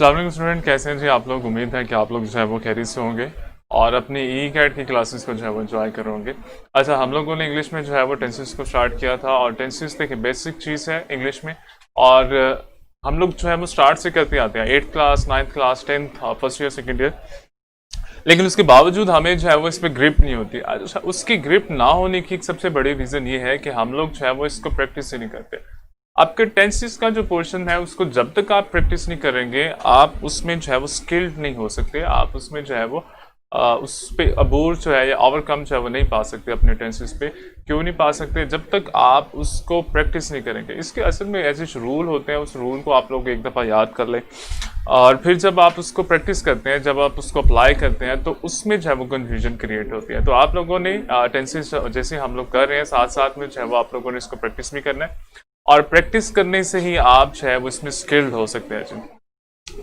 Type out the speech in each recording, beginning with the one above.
अस्सलाम वालेकुम स्टूडेंट, कैसे हैं जी आप लोग। उम्मीद है कि आप लोग जो है वो खैरियत से होंगे और अपनी ई कैट की क्लासेस को जो है वो एंजॉय कर रहे होंगे। अच्छा, हम लोगों ने इंग्लिश में जो है वो टेंसेस को स्टार्ट किया था और टेंसेस देखिए बेसिक चीज़ है इंग्लिश में। और हम लोग जो है वो स्टार्ट से करते आते हैं 8th class, 9th class, 10th, first year, second year. लेकिन उसके बावजूद हमें जो है वो इस पर ग्रिप नहीं होती। अच्छा, उसकी ग्रिप ना होने की एक सबसे बड़ी रीज़न ये है कि हम लोग जो है वो इसको प्रैक्टिस ही नहीं करते। आपके टेंसेस का जो पोर्शन है उसको जब तक आप प्रैक्टिस नहीं करेंगे आप उसमें जो है वो स्किल्ड नहीं हो सकते। आप उसमें जो है वो उस पे अबूर जो है या ओवरकम जो है वो नहीं पा सकते अपने टेंसेस पे। क्यों नहीं पा सकते? जब तक आप उसको प्रैक्टिस नहीं करेंगे। इसके असल में ऐसे रूल होते हैं, उस रूल को आप लोग एक दफ़ा याद कर लें और फिर जब आप उसको प्रैक्टिस करते हैं, जब आप उसको अप्लाई करते हैं तो उसमें जो है वो कन्फ्यूजन क्रिएट होती है। तो आप लोगों ने टेंसेस जैसे हम लोग कर रहे हैं साथ साथ में जो है वो आप लोगों ने इसको प्रैक्टिस भी करना है और प्रैक्टिस करने से ही आप जो है वो इसमें स्किल्ड हो सकते हैं जी।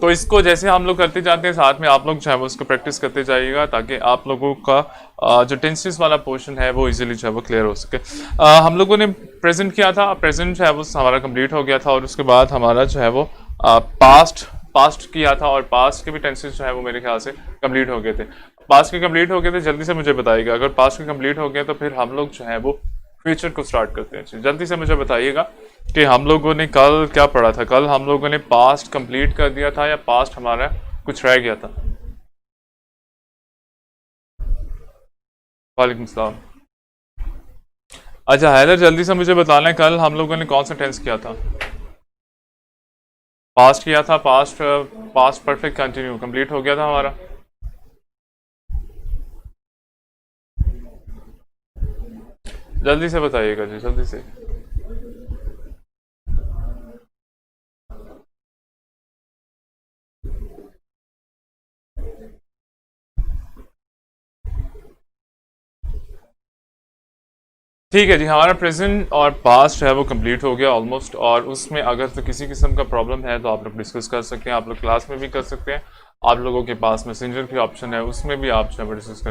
तो इसको जैसे हम लोग करते जाते हैं साथ में आप लोग जो है वो इसको प्रैक्टिस करते जाइएगा ताकि आप लोगों का जो टेंसेस वाला पोर्शन है वो इजीली जो है वो क्लियर हो सके। हम लोगों ने प्रेजेंट किया था, प्रेजेंट जो है वो हमारा कंप्लीट हो गया था और उसके बाद हमारा जो है वो पास्ट पास्ट किया था और पास्ट के भी टेंसेस जो है वो मेरे ख्याल से कंप्लीट हो गए थे। पास्ट के कंप्लीट हो गए थे, जल्दी से मुझे बताइएगा। अगर पास्ट के कंप्लीट हो गए तो फिर हम लोग जो है वो फ्यूचर को स्टार्ट करते हैं। जल्दी से मुझे बताइएगा कि हम लोगों ने कल क्या पढ़ा था। कल हम लोगों ने पास्ट कंप्लीट कर दिया था या पास्ट हमारा कुछ रह गया था? वालेकुम सलाम। अच्छा हैदर, जल्दी से मुझे बताना है कल हम लोगों ने कौन सा टेंस किया था? पास्ट किया था। Past past perfect continue complete हो गया था हमारा। जल्दी से बताइएगा जी, जल्दी से। ठीक है जी, हमारा प्रेजेंट और पास्ट है वो कंप्लीट हो गया ऑलमोस्ट। और उसमें अगर तो किसी किस्म का प्रॉब्लम है तो आप लोग डिस्कस कर सकते हैं, आप लोग क्लास में भी कर सकते हैं। आप लोगों के पास मैसेंजर की ऑप्शन है, उसमें भी आप जो है डिस्कस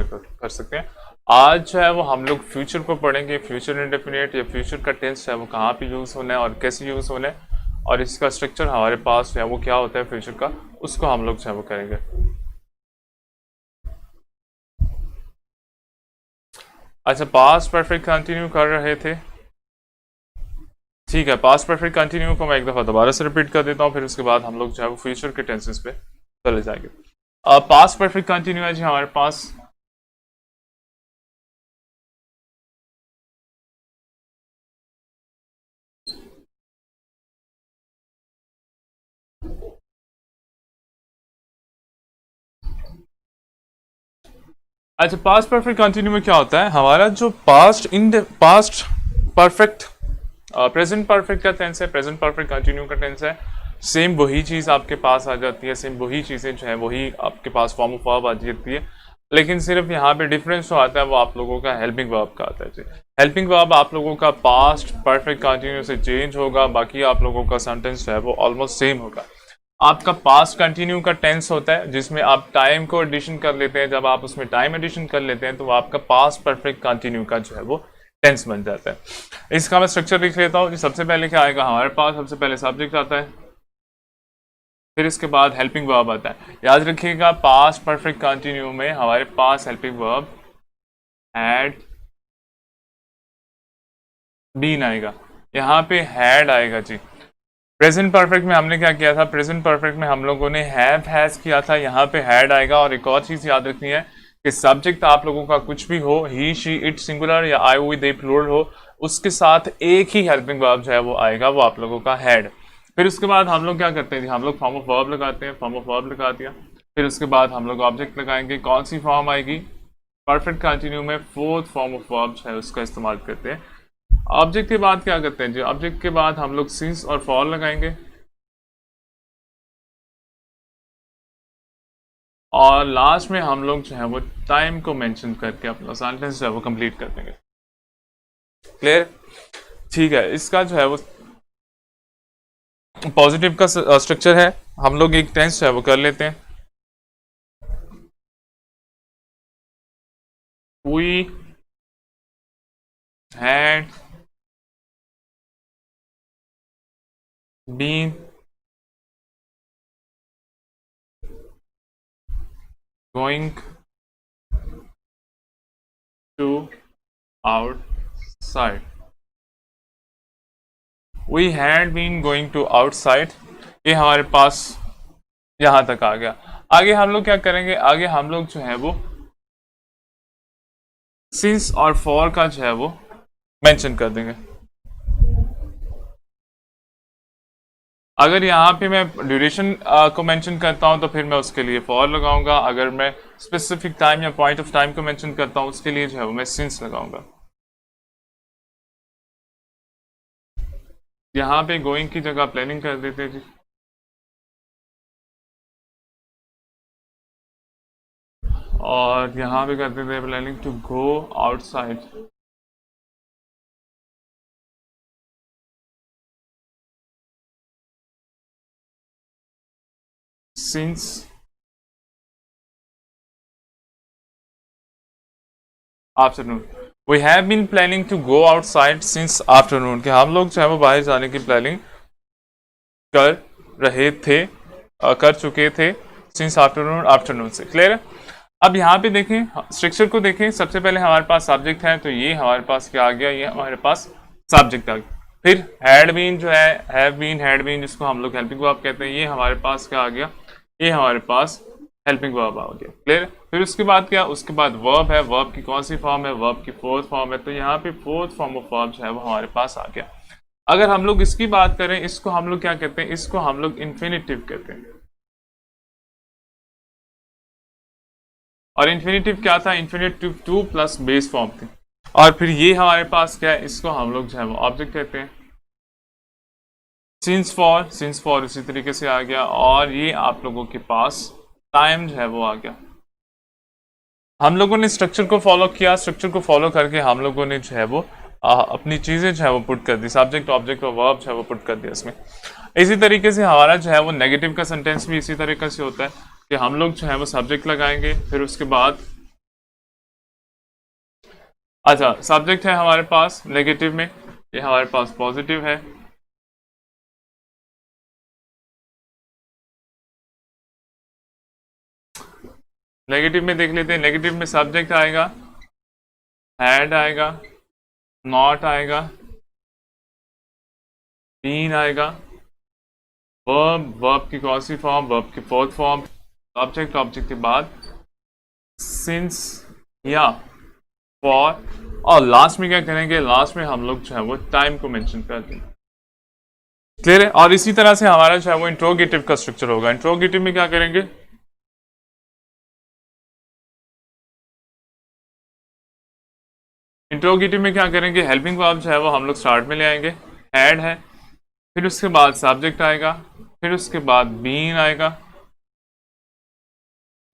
कर सकते हैं। आज जो है वो हम लोग फ्यूचर को पढ़ेंगे। फ्यूचर इंडेफिनिट या फ्यूचर का टेंस है वो कहाँ पे यूज़ होना है और कैसे यूज़ होना है और इसका स्ट्रक्चर हमारे पास जो है वो क्या होता है फ्यूचर का, उसको हम लोग जो है वो करेंगे। अच्छा, पास्ट परफेक्ट कंटिन्यू कर रहे थे। ठीक है, पास्ट परफेक्ट कंटिन्यू को मैं एक दफ़ा दोबारा से रिपीट कर देता हूँ, फिर उसके बाद हम लोग जो है वो फ्यूचर के टेंसेस पे चले जाएंगे। पास्ट परफेक्ट कंटिन्यू है जी हमारे पास। अच्छा, पास्ट परफेक्ट कंटिन्यू में क्या होता है? हमारा जो पास्ट परफेक्ट प्रेजेंट परफेक्ट का टेंस है, प्रेजेंट परफेक्ट कंटिन्यू का टेंस है। सेम वही चीज़ आपके पास आ जाती है, सेम वही चीज़ें जो है वही आपके पास फॉर्म ऑफ वर्ब आ जाती है। लेकिन सिर्फ यहाँ पे डिफरेंस जो आता है वो आप लोगों का हेल्पिंग वर्ब का आता है जी। हेल्पिंग वर्ब आप लोगों का पास्ट परफेक्ट कंटिन्यू से चेंज होगा, बाकी आप लोगों का सेंटेंस जो है वो ऑलमोस्ट सेम होगा। आपका पास्ट कंटिन्यू का टेंस होता है जिसमें आप टाइम को एडिशन कर लेते हैं। जब आप उसमें टाइम एडिशन कर लेते हैं तो वो आपका पास्ट परफेक्ट कंटिन्यू का जो है वो टेंस बन जाता है। इसका मैं स्ट्रक्चर लिख लेता हूँ। सबसे पहले क्या आएगा हमारे पास? सबसे पहले सब्जेक्ट आता है, फिर इसके बाद हेल्पिंग वर्ब आता है। याद रखिएगा, पास्ट परफेक्ट कंटिन्यू में हमारे पास हेल्पिंग वर्ब हैड बीन आएगा। यहाँ पे हैड आएगा जी। प्रेजेंट परफेक्ट में हमने क्या किया था? प्रेजेंट परफेक्ट में हम लोगों ने हैव हैज किया था, यहाँ पे हैड आएगा। और एक और चीज़ याद रखनी है कि सब्जेक्ट आप लोगों का कुछ भी हो, ही शी इट सिंगुलर या आई वी दे प्लूरल हो, उसके साथ एक ही हेल्पिंग वर्ब जो है वो आएगा, वो आप लोगों का हैड। फिर उसके बाद हम लोग क्या करते हैं जी? हम लोग फॉर्म ऑफ वर्ब लगाते हैं, फॉर्म ऑफ वर्ब लगा दिया। फिर उसके बाद हम लोग ऑब्जेक्ट लगाएंगे। कौन सी फॉर्म आएगी? परफेक्ट कंटिन्यू में फोर्थ फॉर्म ऑफ वर्ब है उसका इस्तेमाल करते हैं। ऑब्जेक्ट के बाद क्या करते हैं जी? ऑब्जेक्ट के बाद हम लोग सिंस और फॉर लगाएंगे और लास्ट में हम लोग जो है वो टाइम को मेंशन करके अपना सेंटेंस जो है वो कंप्लीट कर देंगे। क्लियर? ठीक है, इसका जो है वो पॉजिटिव का स्ट्रक्चर है। हम लोग एक टेंस जो है वो कर लेते हैं। We had been going to outside, we had been going to outside, ये हमारे पास यहां तक आ गया। आगे हम लोग क्या करेंगे, आगे हम लोग जो है वो सिंस और फॉर का जो है वो मेंशन कर देंगे। अगर यहाँ पे मैं ड्यूरेशन को मेंशन करता हूँ तो फिर मैं उसके लिए फॉर लगाऊंगा, अगर मैं स्पेसिफिक टाइम या पॉइंट ऑफ टाइम को मेंशन करता हूँ उसके लिए जो है वो मैं सिंस लगाऊंगा। यहाँ पे गोइंग की जगह प्लानिंग कर देते हैं जी। और यहाँ पे कर देते हैं planning to go outside. Since afternoon, we have been planning to go outside since afternoon, कि हम लोग जो है वो बाहर जाने की प्लानिंग कर रहे थे, कर चुके थे सिंस आफ्टरनून, आफ्टरनून से। क्लियर है। अब यहाँ पे देखें, स्ट्रक्चर को देखें, सबसे पहले हमारे पास सब्जेक्ट है, तो ये हमारे पास क्या आ गया, ये हमारे पास सब्जेक्ट आ गया। फिर हैड बीन जो है, हैव बीन, हैड बीन जिसको हम लोग हेल्पिंग वर्ब कहते हैं, ये हमारे पास क्या आ गया, ये हमारे पास हेल्पिंग वर्ब आ गया। क्लियर। फिर उसके बाद क्या, उसके बाद वर्ब है, वर्ब की कौन सी फॉर्म है, वर्ब की फोर्थ फॉर्म है, तो यहाँ पे फोर्थ फॉर्म ऑफ वर्ब जो है वो हमारे पास आ गया। अगर हम लोग इसकी बात करें, इसको हम लोग क्या कहते हैं, इसको हम लोग इन्फिनिटिव कहते हैं। और इन्फिनिटिव क्या था, infinitive two plus base form थी। और फिर ये हमारे पास क्या है, इसको हम लोग जो है वो ऑब्जेक्ट कहते हैं। सिंस फॉर, सिंस फॉर इसी तरीके से आ गया। और ये आप लोगों के पास टाइम जो है वो आ गया। हम लोगों ने स्ट्रक्चर को फॉलो किया, स्ट्रक्चर को फॉलो करके हम लोगों ने जो है वो अपनी चीज़ें जो है वो पुट कर दी, सब्जेक्ट ऑब्जेक्ट और वर्ब जो है वो पुट कर दिया इसमें। इसी तरीके से हमारा जो है वो नेगेटिव का सेंटेंस भी इसी तरीके से होता है कि हम लोग जो है वो सब्जेक्ट लगाएंगे, फिर उसके बाद अच्छा सब्जेक्ट है हमारे पास नेगेटिव में, ये हमारे पास पॉजिटिव है। नेगेटिव में देख लेते हैं, नेगेटिव में सब्जेक्ट आएगा, हैड आएगा, नॉट आएगा, बीन आएगा, वर्ब, वर्ब की कौन सी फॉर्म, वर्ब की फोर्थ फॉर्म, ऑब्जेक्ट, ऑब्जेक्ट के बाद सिंस या फॉर, और लास्ट में क्या करेंगे, लास्ट में हम लोग जो है वो टाइम को मेंशन कर देंगे। क्लियर है। और इसी तरह से हमारा जो है वो इंट्रोगेटिव का स्ट्रक्चर होगा। इंट्रोगेटिव में क्या करेंगे, इंट्रोगेटिव में क्या करेंगे, हेल्पिंग वर्ब जो है वो हम लोग स्टार्ट में ले आएंगे, हैड है, फिर उसके बाद सब्जेक्ट आएगा, फिर उसके बाद बीन आएगा,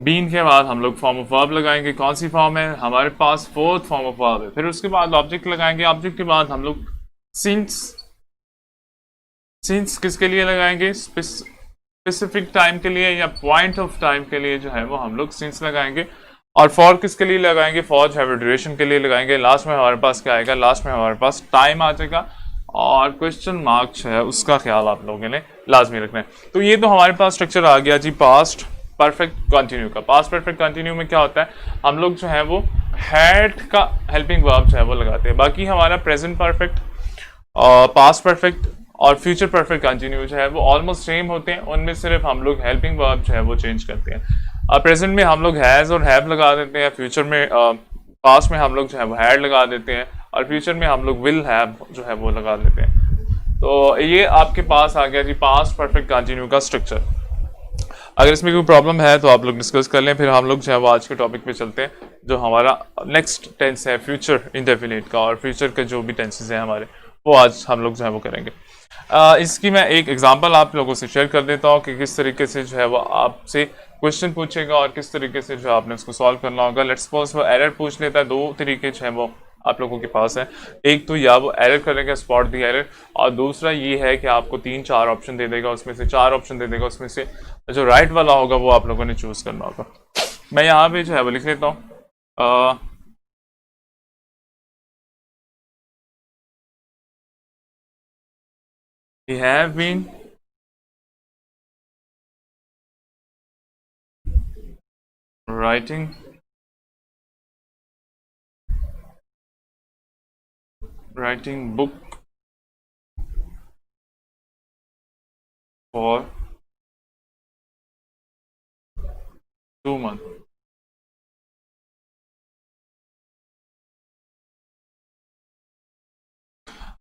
बीन के बाद हम लोग फॉर्म ऑफ वर्ब लगाएंगे, कौन सी फॉर्म है हमारे पास, फोर्थ फॉर्म ऑफ वर्ब है, फिर उसके बाद ऑब्जेक्ट लगाएंगे, ऑब्जेक्ट के बाद हम लोग सिंस, सिंस किसके लिए लगाएंगे, स्पेसिफिक टाइम के लिए या पॉइंट ऑफ टाइम के लिए जो है वो हम लोग सिंस लगाएंगे। और फॉर किसके लिए लगाएंगे, फॉर जो है ड्यूरेशन के लिए लगाएंगे। लास्ट में हमारे पास क्या आएगा, लास्ट में हमारे पास टाइम आ जाएगा। और क्वेश्चन मार्क जो है उसका ख्याल आप लोगों ने लाजमी रखना है। तो ये तो हमारे पास स्ट्रक्चर आ गया जी पास्ट परफेक्ट कंटिन्यू का। पास्ट परफेक्ट कंटिन्यू में क्या होता है, हम लोग जो है वो हैड का हेल्पिंग वर्ब जो है वो लगाते हैं। बाकी हमारा प्रेजेंट परफेक्ट, पास्ट परफेक्ट और फ्यूचर परफेक्ट कंटिन्यू जो है वो ऑलमोस्ट सेम होते हैं, उनमें सिर्फ हम लोग हेल्पिंग वर्ब जो है वो चेंज करते हैं। प्रेजेंट में हम लोग हैज़ और हैव लगा देते हैं, फ्यूचर में पास्ट में हम लोग जो है वो हैड लगा देते हैं, और फ्यूचर में हम लोग विल हैव जो है वो लगा देते हैं। तो ये आपके पास आ गया जी पास्ट परफेक्ट कंटिन्यू का स्ट्रक्चर। अगर इसमें कोई प्रॉब्लम है तो आप लोग डिस्कस कर लें, फिर हम लोग जो है वो आज के टॉपिक पे चलते हैं जो हमारा नेक्स्ट टेंस है फ्यूचर इंडेफिनिट का, और फ्यूचर के जो भी टेंसेस हैं हमारे वो आज हम लोग जो है वो करेंगे। इसकी मैं एक एग्जांपल आप लोगों से शेयर कर देता हूँ कि किस तरीके से जो है वो आपसे क्वेश्चन पूछेगा और किस तरीके से जो आपने उसको सॉल्व करना होगा। लेट्स सपोज वो एरर पूछ लेता है, दो तरीके जो है वो आप लोगों के पास है। एक तो या वो एरर करेगा, स्पॉट दी एरर, और दूसरा ये है कि आपको 3-4 ऑप्शन दे देगा, उसमें से 4 ऑप्शन दे देगा, उसमें से जो राइट वाला होगा वो आप लोगों ने चूज करना होगा। मैं यहाँ पे जो है वो लिख लेता हूँ, we have been writing book for 2 month.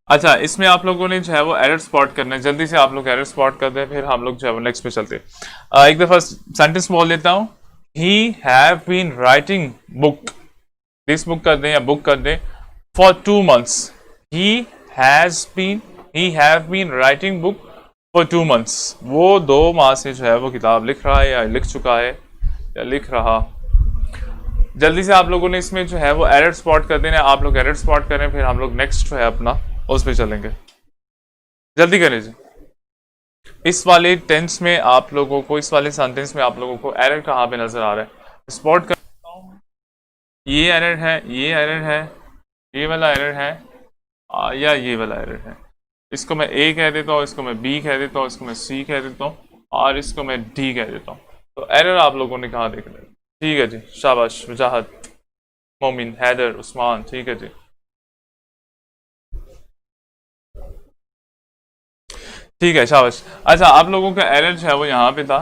अच्छा, इसमें आप लोगों ने जो है वो एरर स्पॉट करना है, जल्दी से आप लोग एरर स्पॉट कर दें, फिर हम लोग जो है वो नेक्स्ट पे चलते हैं। एक दफा सेंटेंस बोल देता हूँ। He have been writing book, this book कर दें या बुक कर दें, for 2 months. He has been he have been writing book for 2 months. वो 2 माह से जो है वो किताब लिख रहा है या लिख चुका है या लिख रहा। जल्दी से आप लोगों ने इसमें जो है वो एरर स्पॉट कर देना है, आप लोग एरर स्पॉट करें, फिर हम लोग नेक्स्ट जो है अपना उस पर चलेंगे। जल्दी करें जी। इस वाले टेंस में आप लोगों को, इस वाले सेंटेंस में आप लोगों को एरर कहाँ पे नजर आ रहा है, स्पॉट कर। ये एरर है, ये एरर है, ये वाला एरर है, या ये वाला एरर है। इसको मैं ए कह देता हूँ, इसको मैं बी कह देता हूँ, इसको मैं सी कह देता हूँ और इसको मैं डी कह देता हूँ। तो एरर आप लोगों ने कहाँ देखना है। ठीक है जी, शाबाश वजाहत, मोमिन, हैदर, उस्मान, ठीक है जी। ठीक है, शाबाश। अच्छा, आप लोगों का एरर जो है वो यहाँ पे था।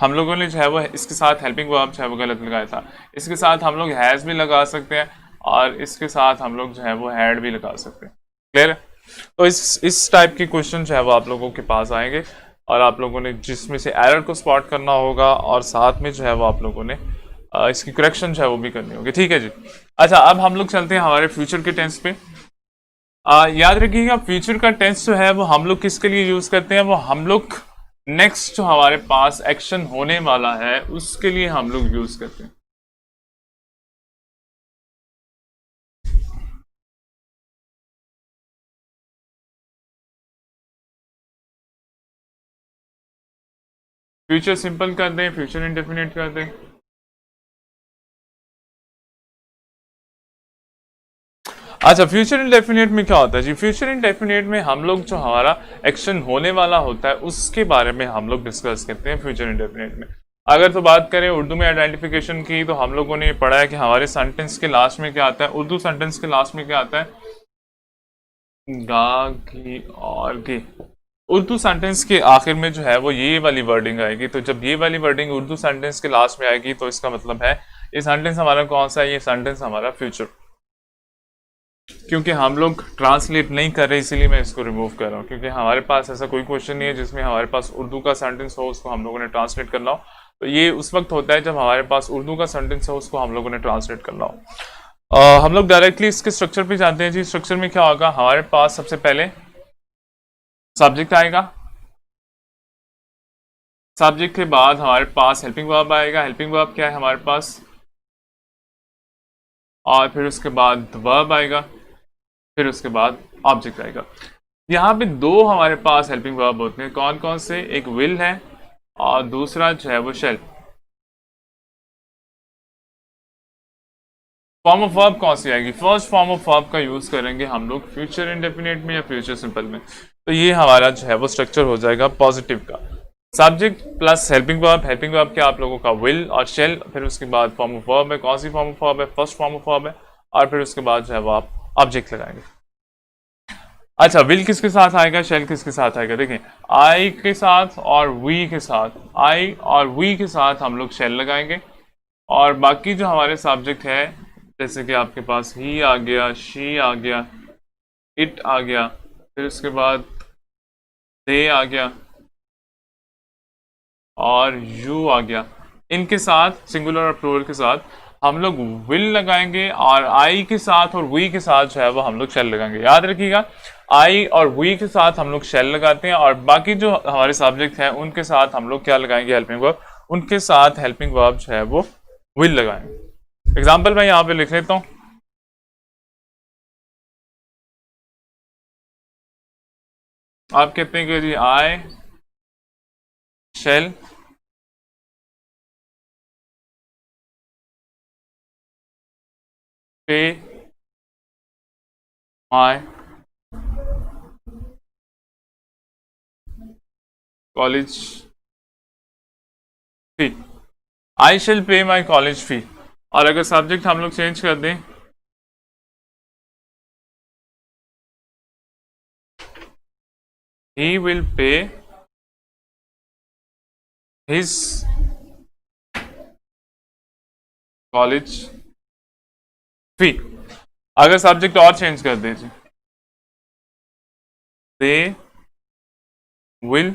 हम लोगों ने जो है वो इसके साथ हेल्पिंग वर्ब जो है वो गलत लगाया था। इसके साथ हम लोग हैज़ भी लगा सकते हैं और इसके साथ हम लोग जो है वो हैड भी लगा सकते हैं। क्लियर है? तो इस टाइप के क्वेश्चन जो है वो आप लोगों के पास आएंगे और आप लोगों ने जिसमें से एरर को स्पॉट करना होगा और साथ में जो है वो आप लोगों ने इसकी करेक्शन जो है वो भी करनी होगी। ठीक है जी। अच्छा, अब हम लोग चलते हैं हमारे फ्यूचर के टेंस पे। याद रखिएगा, फ्यूचर का टेंस जो है वो हम लोग किसके लिए यूज करते हैं, वो हम लोग नेक्स्ट जो हमारे पास एक्शन होने वाला है उसके लिए हम लोग यूज करते हैं। फ्यूचर सिंपल कर दें, फ्यूचर इंडेफिनिट कर दें। अच्छा, फ्यूचर इंडेफिनिट में क्या होता है जी, फ्यूचर इंडेफिनिट में हम लोग जो हमारा एक्शन होने वाला होता है उसके बारे में हम लोग डिस्कस करते हैं फ्यूचर इंडेफिनिट में। अगर तो बात करें उर्दू में आइडेंटिफिकेशन की, तो हम लोगों ने पढ़ा है कि हमारे सेंटेंस के लास्ट में क्या आता है, उर्दू सेंटेंस के लास्ट में क्या आता है, गा घी और घी। उर्दू सेंटेंस के आखिर में जो है वो ये वाली वर्डिंग आएगी। तो जब ये वाली वर्डिंग उर्दू सेंटेंस के लास्ट में आएगी तो इसका मतलब है ये सेंटेंस हमारा कौन सा है, ये सेंटेंस हमारा फ्यूचर। क्योंकि हम लोग ट्रांसलेट नहीं कर रहे इसीलिए मैं इसको रिमूव कर रहा हूँ, क्योंकि हमारे पास ऐसा कोई क्वेश्चन नहीं है जिसमें हमारे पास उर्दू का सेंटेंस हो उसको हम लोगों ने ट्रांसलेट करना हो। तो ये उस वक्त होता है जब हमारे पास उर्दू का सेंटेंस हो उसको हम लोगों ने ट्रांसलेट करना हो। हम लोग डायरेक्टली इसके स्ट्रक्चर पे जाते हैं जी। स्ट्रक्चर में क्या होगा, हमारे पास सबसे पहले सब्जेक्ट आएगा, सब्जेक्ट के बाद हमारे पास हेल्पिंग वर्ब आएगा। हेल्पिंग वर्ब क्या है हमारे पास, और फिर उसके बाद वर्ब आएगा, फिर उसके बाद ऑब्जेक्ट आएगा। यहाँ पे दो हमारे पास हेल्पिंग वर्ब होते हैं, कौन कौन से, एक विल है और दूसरा जो है वो शेल। फॉर्म ऑफ वर्ब कौन सी आएगी, फर्स्ट फॉर्म ऑफ वर्ब का यूज करेंगे हम लोग फ्यूचर इंडेफिनिट में या फ्यूचर सिंपल में। तो ये हमारा जो है वो स्ट्रक्चर हो जाएगा पॉजिटिव का, subject plus helping verb. Helping verb क्या आप लोगों का विल और शेल, फिर उसके बाद फॉर्म ऑफ वर्ब है, कौन सी फॉर्म ऑफ वर्ब है, फर्स्ट फॉर्म ऑफ वर्ब है, और फिर उसके बाद जो है वो आप ऑब्जेक्ट लगाएंगे। अच्छा, विल किसके साथ आएगा, शेल किसके साथ आएगा, देखें आई के साथ और वी के साथ, आई और वी के साथ हम लोग शेल लगाएंगे। और बाकी जो हमारे सब्जेक्ट है, जैसे कि आपके पास ही आ गया, शी आ गया, इट आ गया, फिर उसके बाद दे आ गया और यू आ गया, इनके साथ सिंगुलर और प्लूरल के साथ हम लोग विल लगाएंगे और आई के साथ और वी के साथ जो है वो हम लोग शेल लगाएंगे। याद रखिएगा, आई और वी के साथ हम लोग शेल लगाते हैं और बाकी जो हमारे सब्जेक्ट हैं उनके साथ हम लोग क्या लगाएंगे, हेल्पिंग वर्ब। उनके साथ हेल्पिंग वर्ब जो है वो विल लगाएंगे। एग्जाम्पल मैं यहाँ पे लिख लेता हूँ। आप कहते हैं कि जी आई शेल पे my college fee. I shall पे माई कॉलेज फी, और अगर सब्जेक्ट हम लोग चेंज कर दें, he will pay his college fee. अगर सब्जेक्ट और चेंज कर दीजिए, they will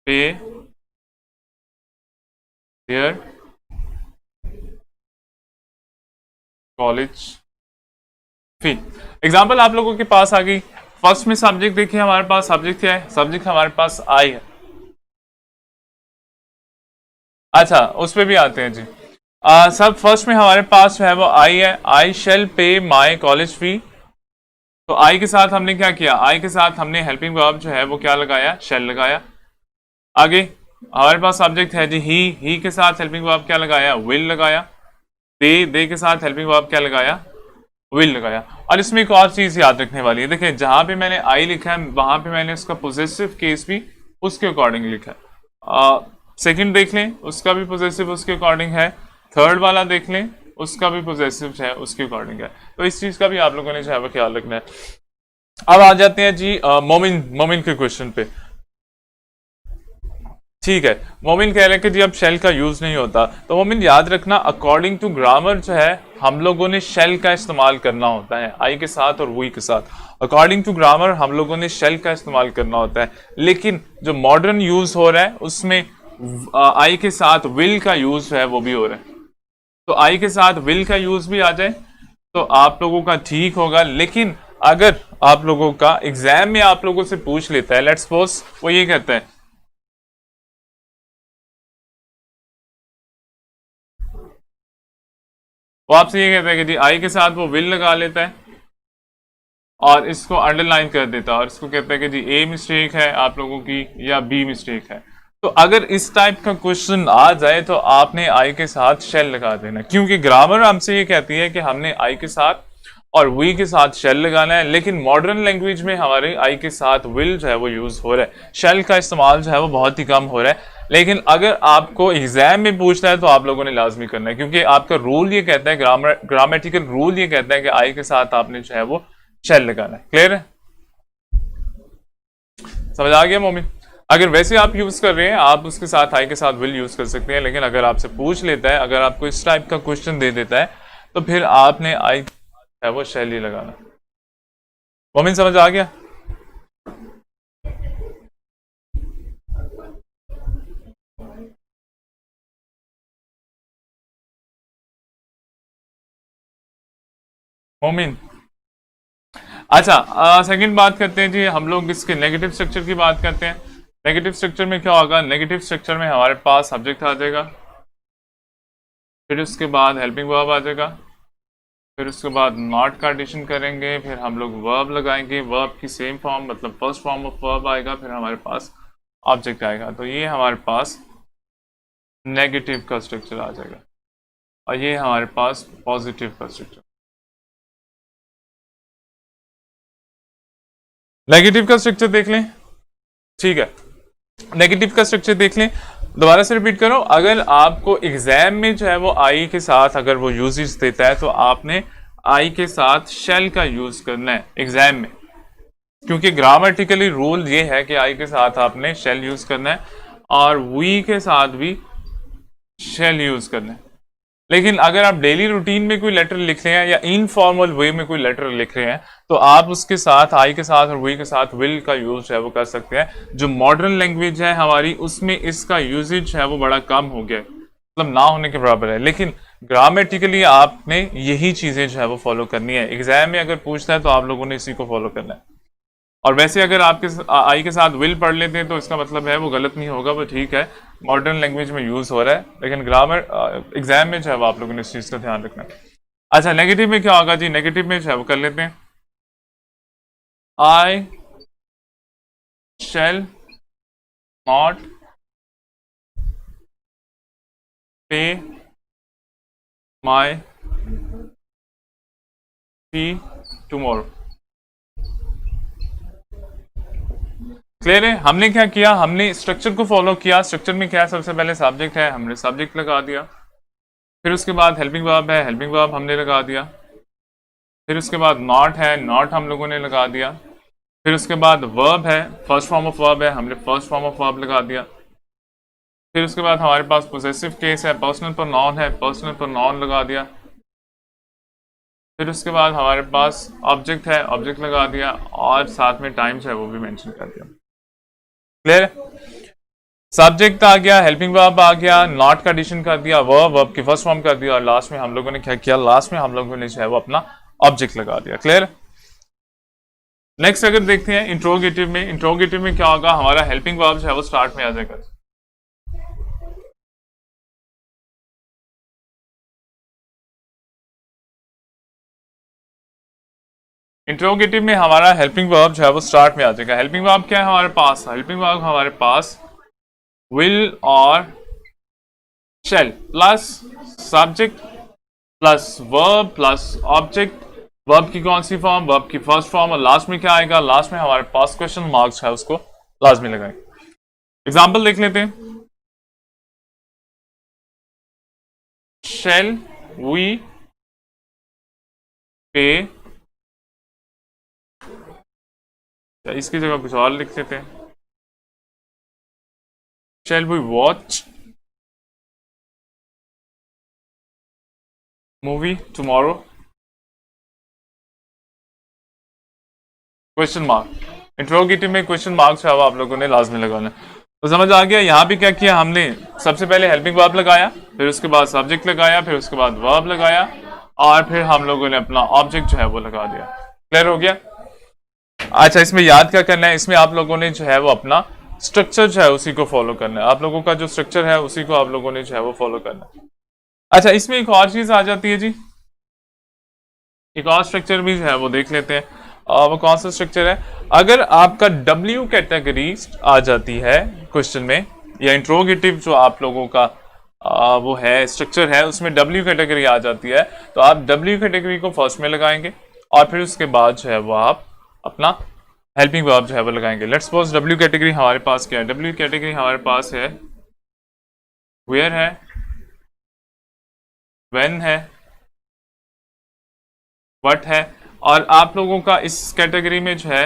pay their college fee. Example आप लोगों के पास आ गई। फर्स्ट में सब्जेक्ट देखिए, हमारे पास सब्जेक्ट क्या है, सब्जेक्ट हमारे पास आई है। अच्छा, उस पे भी आते हैं जी। सब फर्स्ट में हमारे पास जो है वो आई है, आई शेल पे माई कॉलेज फी। तो आई के साथ हमने क्या किया, आई के साथ हमने हेल्पिंग वर्ब जो है वो क्या लगाया, शेल लगाया। आगे हमारे पास सब्जेक्ट है जी ही के साथ हेल्पिंग वर्ब क्या लगाया, विल लगाया। दे के साथ हेल्पिंग वर्ब क्या लगाया, विल लगाया। और इसमें एक और चीज याद रखने वाली है, देखिए जहां पे मैंने आई लिखा है वहां पे मैंने उसका पोजेसिव केस भी उसके अकॉर्डिंग लिखा है। सेकंड देख लें, उसका भी पोजेसिव उसके अकॉर्डिंग है। थर्ड वाला देख लें, उसका भी पोजेसिव है उसके अकॉर्डिंग है। तो इस चीज का भी आप लोगों ने जो है वो ख्याल रखना है। अब आ जाते हैं जी मोमिन मोमिन के क्वेश्चन पे। ठीक है, मोमिन कह रहे हैं कि जी अब शेल का यूज नहीं होता। तो मोमिन याद रखना, अकॉर्डिंग टू ग्रामर जो है हम लोगों ने शेल का इस्तेमाल करना होता है आई के साथ और वी के साथ। अकॉर्डिंग टू ग्रामर हम लोगों ने शेल का इस्तेमाल करना होता है, लेकिन जो मॉडर्न यूज हो रहा है उसमें आई के साथ विल का यूज है वो भी हो रहा है। तो आई के साथ विल का यूज भी आ जाए तो आप लोगों का ठीक होगा। लेकिन अगर आप लोगों का एग्जाम में आप लोगों से पूछ लेता है, लेट्स सपोज वो ये कहता है, वो आपसे ये कहता है कि जी आई के साथ वो विल लगा लेता है और इसको अंडरलाइन कर देता है और इसको कहता है कि जी ए मिस्टेक है आप लोगों की या बी मिस्टेक है। तो अगर इस टाइप का क्वेश्चन आ जाए तो आपने आई के साथ शेल लगा देना, क्योंकि ग्रामर हमसे ये कहती है कि हमने आई के साथ और वी के साथ शेल लगाना है। लेकिन मॉडर्न लैंग्वेज में हमारे आई के साथ विल जो है वो यूज हो रहा है, शेल का इस्तेमाल जो है वो बहुत ही कम हो रहा है। लेकिन अगर आपको एग्जाम में पूछना है तो आप लोगों ने लाजमी करना है, क्योंकि आपका रूल ये कहता है, ग्रामेटिकल रूल ये कहता है कि आई के साथ आपने जो है वो शेल लगाना है। क्लियर है, समझ आ गया मोमिन? अगर वैसे आप यूज कर रहे हैं आप उसके साथ आई के साथ विल यूज कर सकते हैं, लेकिन अगर आपसे पूछ लेता है, अगर आपको इस टाइप का क्वेश्चन दे देता है तो फिर आपने आई है वो शेल ही लगाना। मोमिन समझ आ गया? मोमिन, अच्छा सेकंड बात करते हैं जी, हम लोग इसके नेगेटिव स्ट्रक्चर की बात करते हैं। नेगेटिव स्ट्रक्चर में क्या होगा, नेगेटिव स्ट्रक्चर में हमारे पास सब्जेक्ट आ जाएगा, फिर उसके बाद हेल्पिंग वर्ब आ जाएगा, फिर उसके बाद नॉट का एडिशन करेंगे, फिर हम लोग वर्ब लगाएंगे, वर्ब की सेम फॉर्म मतलब फर्स्ट फॉर्म ऑफ वर्ब आएगा, फिर हमारे पास ऑब्जेक्ट आएगा। तो ये हमारे पास नेगेटिव का स्ट्रक्चर आ जाएगा और ये हमारे पास पॉजिटिव का स्ट्रक्चर। नेगेटिव का स्ट्रक्चर देख लें, ठीक है, नेगेटिव का स्ट्रक्चर देख लें। दोबारा से रिपीट करो, अगर आपको एग्जाम में जो है वो आई के साथ अगर वो यूजेस देता है तो आपने आई के साथ शेल का यूज करना है एग्जाम में, क्योंकि ग्रामेटिकली रूल ये है कि आई के साथ आपने शेल यूज करना है और वी के साथ भी शेल यूज करना है। लेकिन अगर आप डेली रूटीन में कोई लेटर लिख रहे हैं या इनफॉर्मल वे में कोई लेटर लिख रहे हैं तो आप उसके साथ आई के साथ और वी के साथ विल का यूज है वो कर सकते हैं। जो मॉडर्न लैंग्वेज है हमारी उसमें इसका यूजेज है वो बड़ा कम हो गया है, मतलब ना होने के बराबर है। लेकिन ग्रामेटिकली आपने यही चीजें जो है वो फॉलो करनी है। एग्जाम में अगर पूछता है तो आप लोगों ने इसी को फॉलो करना है। और वैसे अगर आपके आई के साथ विल पढ़ लेते हैं तो इसका मतलब है वो गलत नहीं होगा, वो ठीक है, मॉडर्न लैंग्वेज में यूज हो रहा है, लेकिन ग्रामर एग्जाम में जो है वो आप लोगों ने इस चीज का ध्यान रखना है। अच्छा, नेगेटिव में क्या होगा जी, नेगेटिव में जो है वो कर लेते हैं, आई शेल नॉट पे माई फी टुमारो। क्लियर है? हमने क्या किया, हमने स्ट्रक्चर को फॉलो किया। स्ट्रक्चर में क्या है, सबसे पहले सब्जेक्ट है, हमने सब्जेक्ट लगा दिया। फिर उसके बाद हेल्पिंग वर्ब है, हेल्पिंग वर्ब हमने लगा दिया। फिर उसके बाद नॉट है, नॉट हम लोगों ने लगा दिया। फिर उसके बाद वर्ब है, फर्स्ट फॉर्म ऑफ वर्ब है, हमने फर्स्ट फॉर्म ऑफ वर्ब लगा दिया। फिर उसके बाद हमारे पास पोजेसिव केस है, पर्सनल प्रोनाउन है, पर्सनल प्रोनाउन लगा दिया। फिर उसके बाद हमारे पास ऑब्जेक्ट है, ऑब्जेक्ट लगा दिया, और साथ में टाइम्स है वो भी मेंशन कर दिया। क्लियर? सब्जेक्ट आ गया, हेल्पिंग वर्ब आ गया, नॉट का एडिशन कर दिया, वर्ब की फर्स्ट फॉर्म कर दिया, और लास्ट में हम लोगों ने क्या किया, लास्ट में हम लोगों ने जो है वो अपना ऑब्जेक्ट लगा दिया। क्लियर? नेक्स्ट अगर देखते हैं इंट्रोगेटिव में, इंट्रोगेटिव में क्या होगा, हमारा हेल्पिंग वर्ब जो है वो स्टार्ट में आ जाएगा। इंट्रोगेटिव में हमारा हेल्पिंग वर्ब जो है वो स्टार्ट में आ जाएगा। हेल्पिंग वर्ब क्या है हमारे पास, हेल्पिंग वर्ब हमारे पास विल और शैल plus subject plus verb plus object. Verb की कौन सी फॉर्म, वर्ब की फर्स्ट फॉर्म, और लास्ट में क्या आएगा, लास्ट में हमारे पास क्वेश्चन मार्क्स है, उसको लास्ट में लगाएंगे। एग्जाम्पल देख लेते हैं। शैल वी पे, इसकी जगह कुछ और लिख लेते हैं। Shall we watch movie tomorrow, question mark. Interrogative में क्वेश्चन मार्क्स है वो आप लोगों ने लाजमी लगाना। तो समझ आ गया। यहाँ भी क्या किया हमने, सबसे पहले हेल्पिंग वर्ब लगाया, फिर उसके बाद सब्जेक्ट लगाया, फिर उसके बाद वर्ब लगाया, और फिर हम लोगों ने अपना ऑब्जेक्ट जो है वो लगा दिया। क्लियर हो गया? अच्छा, इसमें याद क्या करना है, इसमें आप लोगों ने जो है वो अपना स्ट्रक्चर जो है उसी को फॉलो करना है। आप लोगों का जो स्ट्रक्चर है उसी को आप लोगों ने जो है वो फॉलो करना है। अच्छा, इसमें एक और चीज आ जाती है जी, एक और स्ट्रक्चर भी जो है वो देख लेते हैं। वो कौन सा स्ट्रक्चर है, अगर आपका W कैटेगरी आ जाती है क्वेश्चन में, या इंट्रोगेटिव जो आप लोगों का वो है स्ट्रक्चर है, उसमें W कैटेगरी आ जाती है, तो आप W कैटेगरी को फर्स्ट में लगाएंगे, और फिर उसके बाद जो है वो आप अपना हेल्पिंग वर्ब जो है वो लगाएंगे। लेट्स सपोज W कैटेगरी हमारे पास क्या है, W कैटेगरी हमारे पास है वेयर है, व्हेन है, व्हाट है, और आप लोगों का इस कैटेगरी में जो है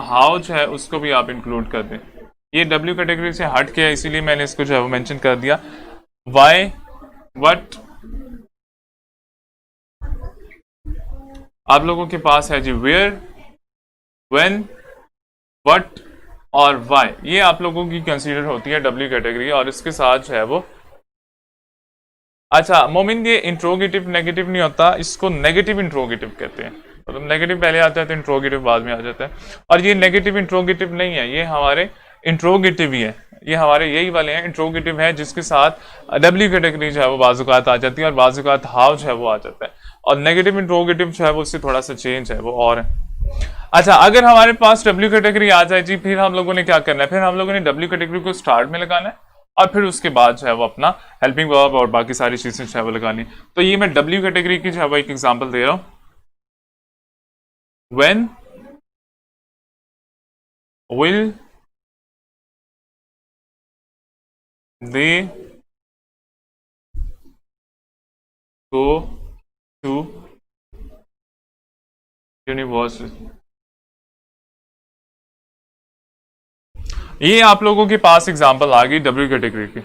हाउ जो है उसको भी आप इंक्लूड कर दें। ये W कैटेगरी से हट के है, इसीलिए मैंने इसको जो है वो मेंशन कर दिया। वाई, व्हाट, आप लोगों के पास है जी वेयर, व्हेन, व्हाट और वाई, ये आप लोगों की कंसीडर होती है W कैटेगरी, और इसके साथ जो है वो, अच्छा मोमिन, ये इंट्रोगेटिव नेगेटिव नहीं होता, इसको नेगेटिव इंट्रोगेटिव कहते हैं। मतलब नेगेटिव पहले आता है तो इंट्रोगेटिव बाद में आ जाता है, और ये नेगेटिव इंट्रोगेटिव नहीं है, ये हमारे इंट्रोगेटिव ही है, ये हमारे यही वाले हैं इंट्रोगेटिव है, जिसके साथ W कैटेगरी जो है वो बाजुकात आ जाती है, और बाजुकात हाउ जो है वो आ जाता है, और नेगेटिव इंट्रोगेटिव जो है वो उससे थोड़ा सा चेंज है वो और है। अच्छा, अगर हमारे पास W कैटेगरी आ जाए जी, फिर हम लोगों ने क्या करना है, फिर हम लोगों ने W कैटेगरी को स्टार्ट में लगाना है, और फिर उसके बाद जो है वो अपना हेल्पिंग वर्ब और बाकी सारी चीजें जो है वो लगानी। तो ये मैं W कैटेगरी की जो है वो एक एग्जांपल दे रहा हूं। When, will, they go to university. ये आप लोगों के पास एग्जांपल आ गई W कैटेगरी की।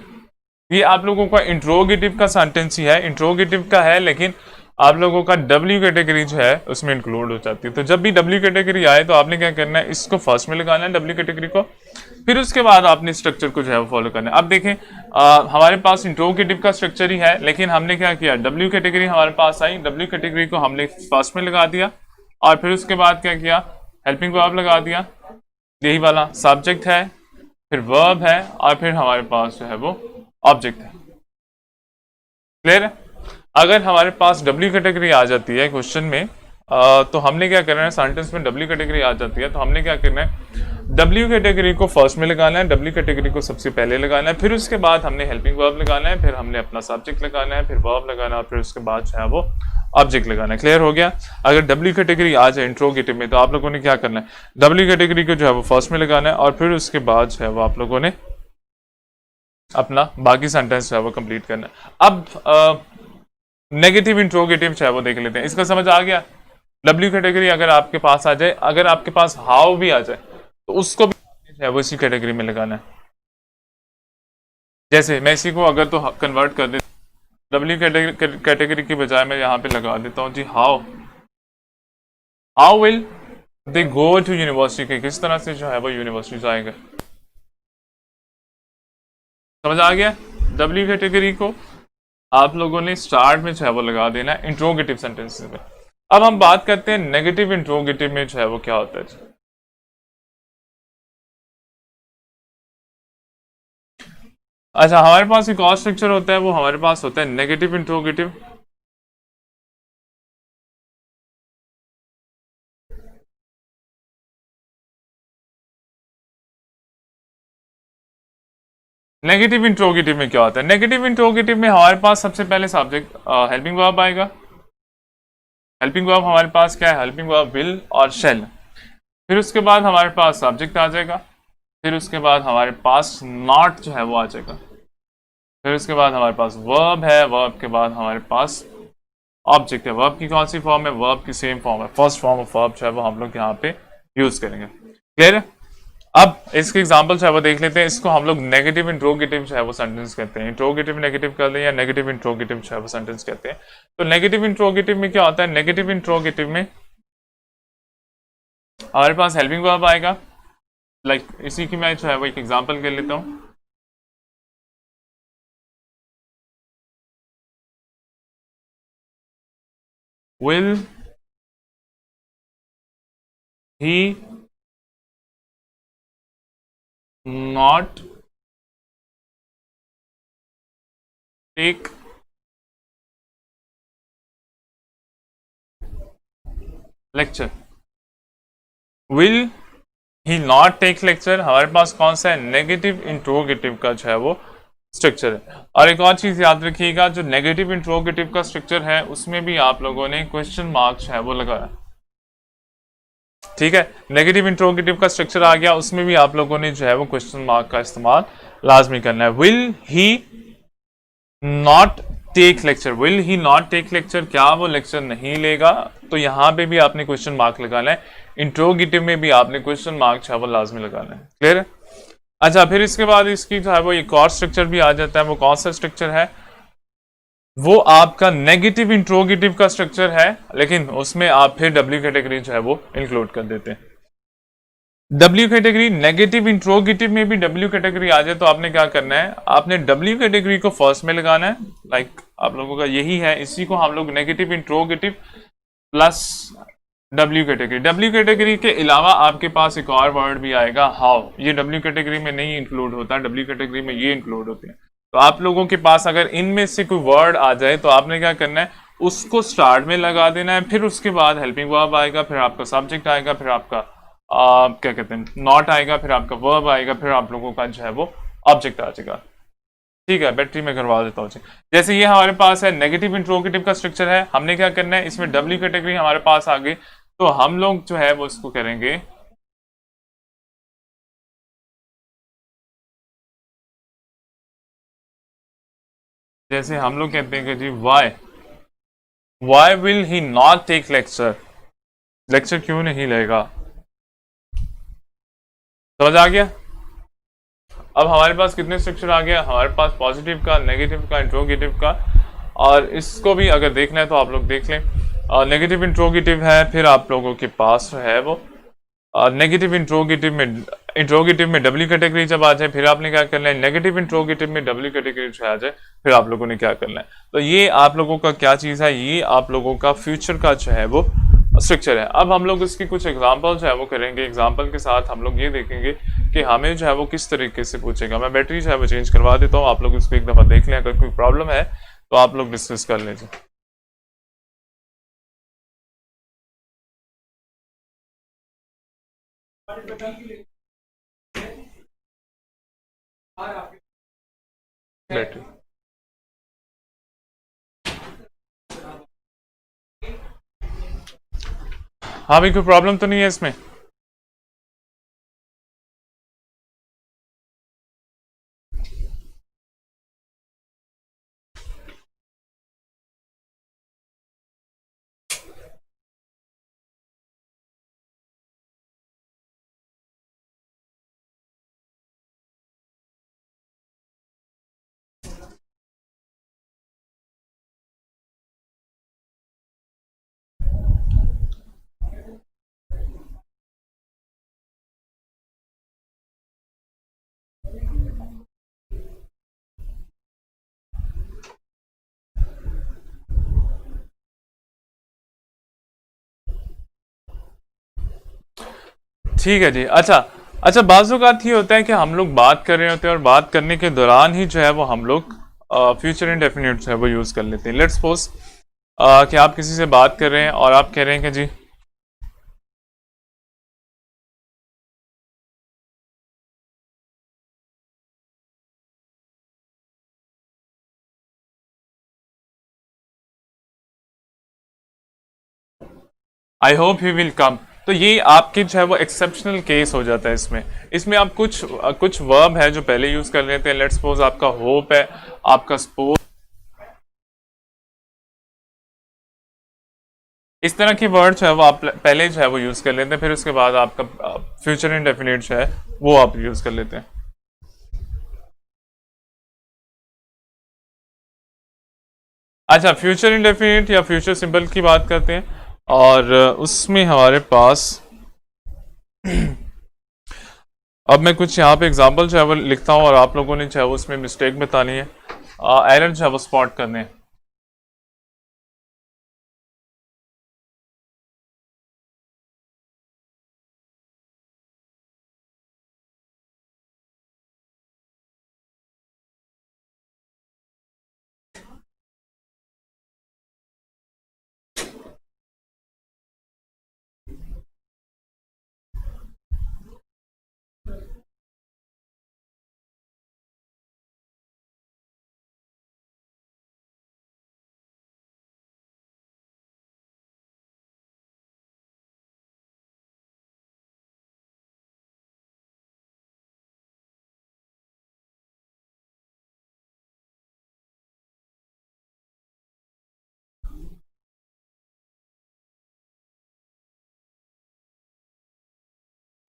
ये आप लोगों का इंट्रोगेटिव का सेंटेंस ही है, इंट्रोगेटिव का है, लेकिन आप लोगों का W कैटेगरी जो है उसमें इंक्लूड हो जाती है। तो जब भी W कैटेगरी आए तो आपने क्या करना है, इसको फर्स्ट में लगाना है W कैटेगरी को, फिर उसके बाद आपने स्ट्रक्चर को जो है वो फॉलो करना है। अब देखें हमारे पास इंट्रोगेटिव का स्ट्रक्चर ही है, लेकिन हमने क्या किया, W कैटेगरी हमारे पास आई, W कैटेगरी को हमने फर्स्ट में लगा दिया, और फिर उसके बाद क्या किया, हेल्पिंग वर्ब लगा दिया, यही वाला सब्जेक्ट है, फिर वर्ब है, और फिर हमारे पास जो है वो ऑब्जेक्ट है। क्लियर है? अगर हमारे पास W कैटेगरी आ जाती है क्वेश्चन में, तो हमने क्या करना है, सेंटेंस में W कैटेगरी आ जाती है तो हमने क्या करना है, डब्ल्यू कैटेगरी को फर्स्ट में लगाना है, डब्ल्यू कैटेगरी को सबसे पहले लगाना है, फिर उसके बाद हमने हेल्पिंग वर्ब लगाना है, फिर हमने अपना सब्जेक्ट लगाना है, फिर वर्ब लगाना है, फिर उसके बाद जो है वो ऑब्जेक्ट लगाना है। क्लियर हो गया? अगर डब्ल्यू कैटेगरी आ जाए इंट्रोगेटिव में तो आप लोगों ने क्या करना है, डब्ल्यू कैटेगरी को जो है वो फर्स्ट में लगाना है और फिर उसके बाद जो है वो आप लोगों ने अपना बाकी सेंटेंस जो है वो कंप्लीट करना है। अब नेगेटिव इंट्रोगेटिव जो है वो देख लेते हैं। इसका समझ आ गया? डब्ल्यू कैटेगरी अगर आपके पास आ जाए, अगर आपके पास हाउ भी आ जाए तो उसको भी जो है वो इसी कैटेगरी में लगाना है। जैसे मैं इसी को अगर तो कन्वर्ट कर दे, डब्ल्यू कैटेगरी की बजाय मैं यहाँ पे लगा देता हूँ जी how, how will they go to university, के किस तरह से जो है वो यूनिवर्सिटी जाएंगे। समझ आ गया? डब्ल्यू कैटेगरी को आप लोगों ने स्टार्ट में जो है वो लगा देना है इंट्रोगेटिव सेंटेंसेस में। अब हम बात करते हैं नेगेटिव इंट्रोगेटिव में जो है वो क्या होता है। अच्छा, हमारे पास एक और स्ट्रक्चर होता है, वो हमारे पास होता है नेगेटिव इंट्रोगेटिव। नेगेटिव इंट्रोगेटिव में क्या होता है? नेगेटिव इंट्रोगेटिव में हमारे पास सबसे पहले सब्जेक्ट हेल्पिंग वर्ब आएगा। हेल्पिंग वर्ब हमारे पास क्या है? हेल्पिंग वर्ब विल और शेल। फिर उसके बाद हमारे पास सब्जेक्ट आ जाएगा, फिर उसके बाद हमारे पास नॉट जो है वो आ जाएगा, फिर उसके बाद हमारे पास वर्ब है, वर्ब के बाद हमारे पास ऑब्जेक्ट है। वर्ब की कौन सी फॉर्म है? वर्ब की सेम फॉर्म है, फर्स्ट फॉर्म ऑफ वर्ब जो है वो हम लोग यहाँ पे यूज करेंगे। क्लियर है? अब इसके एग्जांपल जो है वो देख लेते हैं। इसको हम लोग नेगेटिव इंट्रोगेटिव जो है वो सेंटेंस कहते हैं। इंट्रोगेटिव नेगेटिव कर लें या नेगेटिव इंट्रोगेटिव जो है वो सेंटेंस कहते हैं। तो नेगेटिव इंट्रोगेटिव में क्या होता है? नेगेटिव इंट्रोगेटिव में हमारे पास हेल्पिंग वर्ब आएगा। लाइक इसी की मैं जो है वो एक एग्जांपल कर लेता हूँ। Will he not take lecture? Will he not take lecture हमारे पास कौन सा है? नेगेटिव इंट्रोगेटिव का जो है वो स्ट्रक्चर है। और एक और चीज याद रखिएगा, जो नेगेटिव इंट्रोगेटिव का स्ट्रक्चर है उसमें भी आप लोगों ने क्वेश्चन मार्क जो है वो लगाया। ठीक है, नेगेटिव इंट्रोगेटिव का स्ट्रक्चर आ गया, उसमें भी आप लोगों ने जो है वो क्वेश्चन मार्क का इस्तेमाल लाजमी करना है। Will he not take lecture, will he not take lecture, क्या वो लेक्चर नहीं लेगा? तो यहां पे भी आपने क्वेश्चन मार्क लगाना है। इंट्रोगेटिव में भी आपने क्वेश्चन मार्क जो है वो लाजमी लगाना है। क्लियर है? अच्छा, फिर इसके बाद इसकी जो है वो एक और स्ट्रक्चर भी आ जाता है। वो कौन सा स्ट्रक्चर है? वो आपका नेगेटिव इंट्रोगेटिव का स्ट्रक्चर है, लेकिन उसमें आप फिर डब्ल्यू कैटेगरी जो है वो इंक्लूड कर देते हैं। डब्ल्यू कैटेगरी नेगेटिव इंट्रोगेटिव में भी डब्ल्यू कैटेगरी आ जाए तो आपने क्या करना है? आपने डब्ल्यू कैटेगरी को फर्स्ट में लगाना है। लाइक आप लोगों का यही है, इसी को हम लोग negative interrogative plus W category. W category के अलावा आपके पास एक और वर्ड भी आएगा हाउ, ये डब्ल्यू कैटेगरी में नहीं इंक्लूड होता, डब्ल्यू कैटेगरी में ये इंक्लूड होते हैं। तो आप लोगों के पास अगर इनमें से कोई वर्ड आ जाए तो आपने क्या करना है? उसको स्टार्ट में लगा देना है, फिर उसके बाद हेल्पिंग वर्ब आएगा, फिर आपका सब्जेक्ट आएगा, फिर आपका क्या कहते हैं नॉट आएगा, फिर आपका वर्ब आएगा, फिर आप लोगों का जो है वो ऑब्जेक्ट आ जाएगा। ठीक है, बैटरी में करवा देता हूँ। जैसे ये हमारे पास है नेगेटिव इंट्रोगेटिव का स्ट्रक्चर है, हमने क्या करना है? इसमें डब्ल्यू कैटेगरी हमारे पास आ गई, तो हम लोग जो है वो इसको करेंगे जैसे हम लोग कहते हैं कि जी why will he not take lecture, lecture क्यों नहीं लेगा? समझ आ गया? अब हमारे पास कितने स्ट्रक्चर आ गया? हमारे पास पॉजिटिव का, नेगेटिव का, इंट्रोगेटिव का। और इसको भी अगर देखना है तो आप लोग देख लें। नेगेटिव इंट्रोगेटिव है, फिर आप लोगों के पास जो है वो नेगेटिव इंट्रोगेटिव में डब्ल्यू कैटेगरी जब आ जाए फिर आपने क्या करना है? नेगेटिव इंट्रोगेटिव में डब्ल्यू कैटेगरी जो आ जाए फिर आप लोगों ने क्या करना है? तो ये आप लोगों का क्या चीज़ है? ये आप लोगों का फ्यूचर का जो है वो स्ट्रक्चर है। अब हम लोग इसकी कुछ एग्जांपल जो है वो करेंगे। एग्जांपल के साथ हम लोग ये देखेंगे कि हमें जो है वो किस तरीके से पूछेगा। मैं बैटरी जो है वो चेंज करवा देता हूँ, आप लोग इसको एक दफ़ा देख लें, अगर कोई प्रॉब्लम है तो आप लोग डिस्कस कर लीजिए। बैटरी। हाँ भाई, कोई प्रॉब्लम तो नहीं है इसमें? ठीक है जी। अच्छा, अच्छा, बाज़-औक़ात ये होता है कि हम लोग बात कर रहे होते हैं और बात करने के दौरान ही जो है वो हम लोग फ्यूचर इंडेफिनिट जो है वो यूज़ कर लेते हैं। लेट्स सपोज कि आप किसी से बात कर रहे हैं और आप कह रहे हैं कि जी I hope he will come. तो ये आपके जो है वो एक्सेप्शनल केस हो जाता है इसमें। इसमें आप कुछ वर्ब है जो पहले यूज कर लेते हैं। लेट्स सपोज आपका होप है, आपका सपोज, इस तरह की वर्ड जो है वो आप पहले जो है वो यूज कर लेते हैं, फिर उसके बाद आपका फ्यूचर इंडेफिनिट जो है वो आप यूज कर लेते हैं। अच्छा, फ्यूचर इंडेफिनिट या फ्यूचर सिंपल की बात करते हैं, और उसमें हमारे पास अब मैं कुछ यहाँ पे एग्जांपल जो है वो लिखता हूँ और आप लोगों ने जो है वो उसमें मिस्टेक बतानी है, एरर जो है वो स्पॉट करने हैं।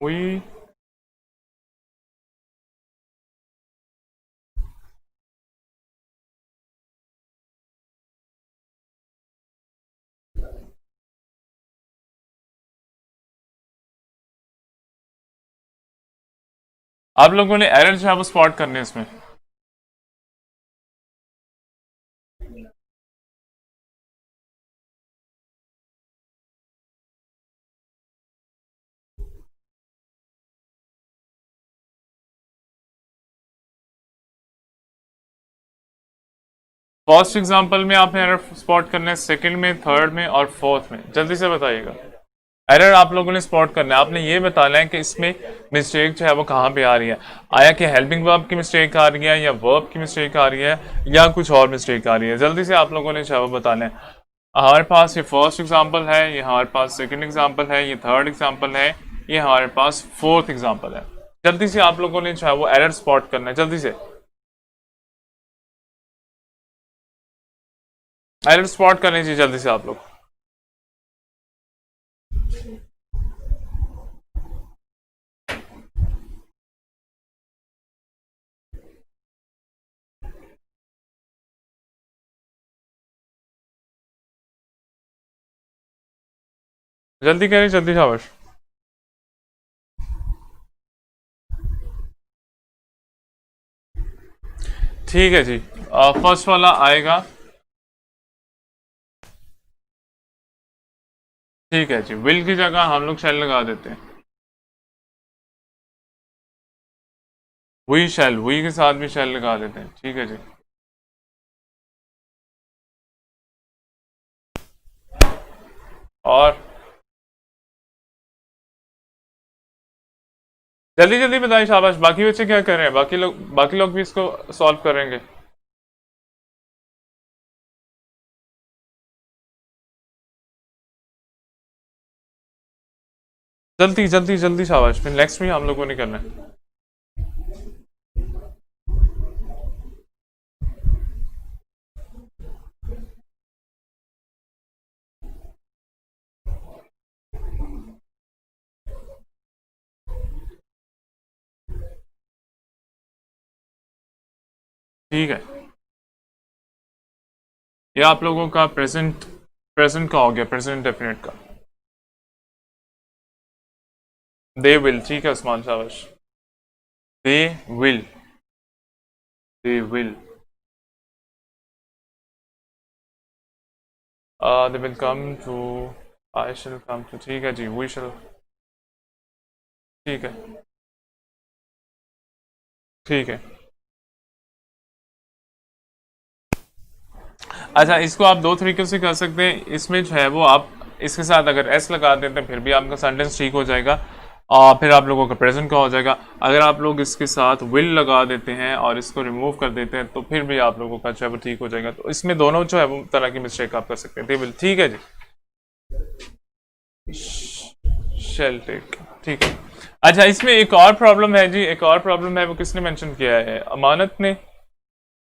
वही आप लोगों ने एरर जो है वो स्पॉट करने हैं इसमें। फर्स्ट एग्जांपल में आपने एरर स्पॉट करना है, सेकंड में, थर्ड में और फोर्थ में। जल्दी से बताइएगा। एरर आप लोगों ने स्पॉट करना है, आपने ये बताना है कि इसमें मिस्टेक जो है वो कहाँ पे आ रही है। आया कि हेल्पिंग वर्ब की मिस्टेक आ रही है, या वर्ब की मिस्टेक आ रही है, या कुछ और मिस्टेक आ रही है। जल्दी से आप लोगों ने जो है वो बताना है। हमारे पास ये फर्स्ट एग्जांपल है, ये हमारे पास सेकंड एग्जांपल है, ये थर्ड एग्जांपल है, ये हमारे पास फोर्थ एग्जांपल है। जल्दी से आप लोगों ने जो है वो एरर स्पॉट करना है, जल्दी से एरर स्पॉट करनी चाहिए, जल्दी से आप लोग। जल्दी करें, जल्दी शाबाश। ठीक है जी। फर्स्ट वाला आएगा। ठीक है जी, विल की जगह हम लोग शैल लगा देते हैं। वी शैल, वी के साथ भी शैल लगा देते हैं। ठीक है जी। और जल्दी जल्दी बताएं, शाबाश। बाकी बच्चे क्या कर रहे हैं? बाकी लोग भी इसको सॉल्व करेंगे। जल्दी जल्दी जल्दी शाबाश, फिर नेक्स्ट भी हम लोगों ने करना है। ठीक है, ये आप लोगों का प्रेजेंट, प्रेजेंट का हो गया, प्रेजेंट डेफिनेट का। दे विल, ठीक है उस्मान शाबाश। They will, they will, they will come to, I shall come to, ठीक है जी, वी शैल, ठीक है, ठीक है। अच्छा, इसको आप दो तरीके से कर सकते हैं, इसमें जो है वो आप इसके साथ अगर एस लगा देते हैं फिर भी आपका सेंटेंस ठीक हो जाएगा, और फिर आप लोगों का प्रेजेंट का हो जाएगा। अगर आप लोग इसके साथ विल लगा देते हैं और इसको रिमूव कर देते हैं तो फिर भी आप लोगों का जो है वो ठीक हो जाएगा। तो इसमें दोनों जो है वो तरह की मिस्टेक आप कर सकते हैं। दे विल, ठीक है जी, शेल टेक, ठीक है। अच्छा, इसमें एक और प्रॉब्लम है जी, एक और प्रॉब्लम है, वो किसने मेंशन किया है? अमानत ने,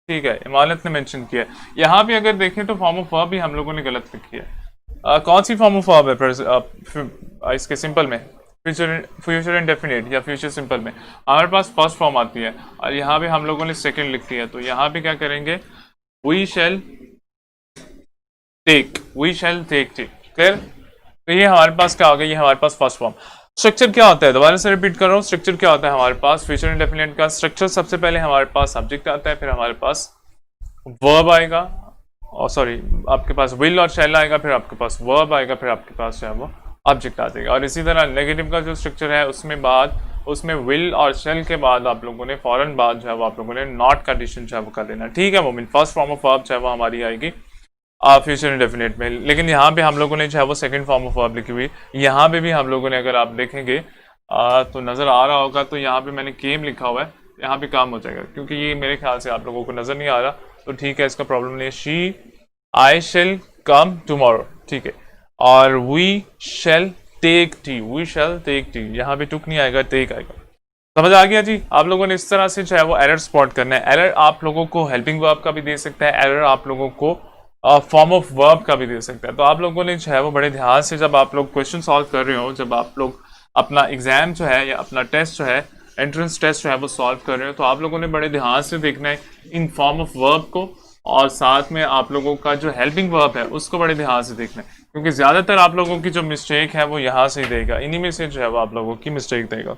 ठीक है, इमानत ने मेंशन किया है। यहाँ पे अगर देखें तो फॉर्म ऑफ वर्ब भी हम लोगों ने गलत लिखी है। कौन सी फॉर्म ऑफ वर्ब है इसके सिंपल में? फ्यूचर, फ्यूचर इंडेफिनिट या फ्यूचर सिंपल में हमारे पास फर्स्ट फॉर्म आती है, और यहाँ पे हम लोगों ने सेकंड लिख दिया है। तो यहाँ पे क्या करेंगे? We shall take, we shall take, ठीक, क्लियर। तो ये हमारे पास क्या हो गया? ये हमारे पास फर्स्ट फॉर्म। स्ट्रक्चर क्या होता है? दोबारा से रिपीट कर रहा हूँ, स्ट्रक्चर क्या होता है हमारे पास फ्यूचर इंडेफिनिट का? स्ट्रक्चर सबसे पहले हमारे पास सब्जेक्ट आता है, फिर हमारे पास वर्ब आएगा, और सॉरी आपके पास विल और शैल आएगा, फिर आपके पास वर्ब आएगा, फिर आपके पास जो है वो ऑब्जेक्ट आ जाएगा। और इसी तरह नेगेटिव का जो स्ट्रक्चर है उसमें बाद, उसमें विल और शेल के बाद आप लोगों ने फौरन बाद जो है वो आप लोगों ने नॉट कंडीशन जो है वो कर देना, ठीक है मोमिन। फर्स्ट फॉर्म ऑफ वर्ब जो है वो हमारी आएगी फ्यूचर इंडेफिनिट में, लेकिन यहाँ पे हम लोगों ने जो है वो सेकंड फॉर्म ऑफ वर्ब लिखी हुई। यहाँ पे भी हम लोगों ने, अगर आप देखेंगे तो नज़र आ रहा होगा, तो यहाँ पे मैंने केम लिखा हुआ है, यहाँ पे काम हो जाएगा, क्योंकि ये मेरे ख्याल से आप लोगों को नज़र नहीं आ रहा, तो ठीक है, इसका प्रॉब्लम नहीं है। She, I shall come tomorrow, ठीक है, और we shall take tea, we shall take tea, यहाँ पे टुक नहीं आएगा, टेक आएगा। समझ आ गया जी? आप लोगों ने इस तरह से जो है वो एरर स्पॉट करना है। एरर आप लोगों को हेल्पिंग वर्ब का भी दे सकता है, एरर आप लोगों को फॉर्म ऑफ वर्ब का भी दे सकता है। तो आप लोगों ने जो है वो बड़े ध्यान से, जब आप लोग क्वेश्चन सॉल्व कर रहे हो, जब आप लोग अपना एग्जाम जो है या अपना टेस्ट जो है, एंट्रेंस टेस्ट जो है वो सॉल्व कर रहे हो, तो आप लोगों ने बड़े ध्यान से देखना है इन फॉर्म ऑफ वर्ब को, और साथ में आप लोगों का जो हेल्पिंग वर्ब है उसको बड़े ध्यान से देखना है, क्योंकि ज़्यादातर आप लोगों की जो मिस्टेक है वो यहाँ से ही देगा, इन्हीं में से जो है वो आप लोगों की मिस्टेक देगा।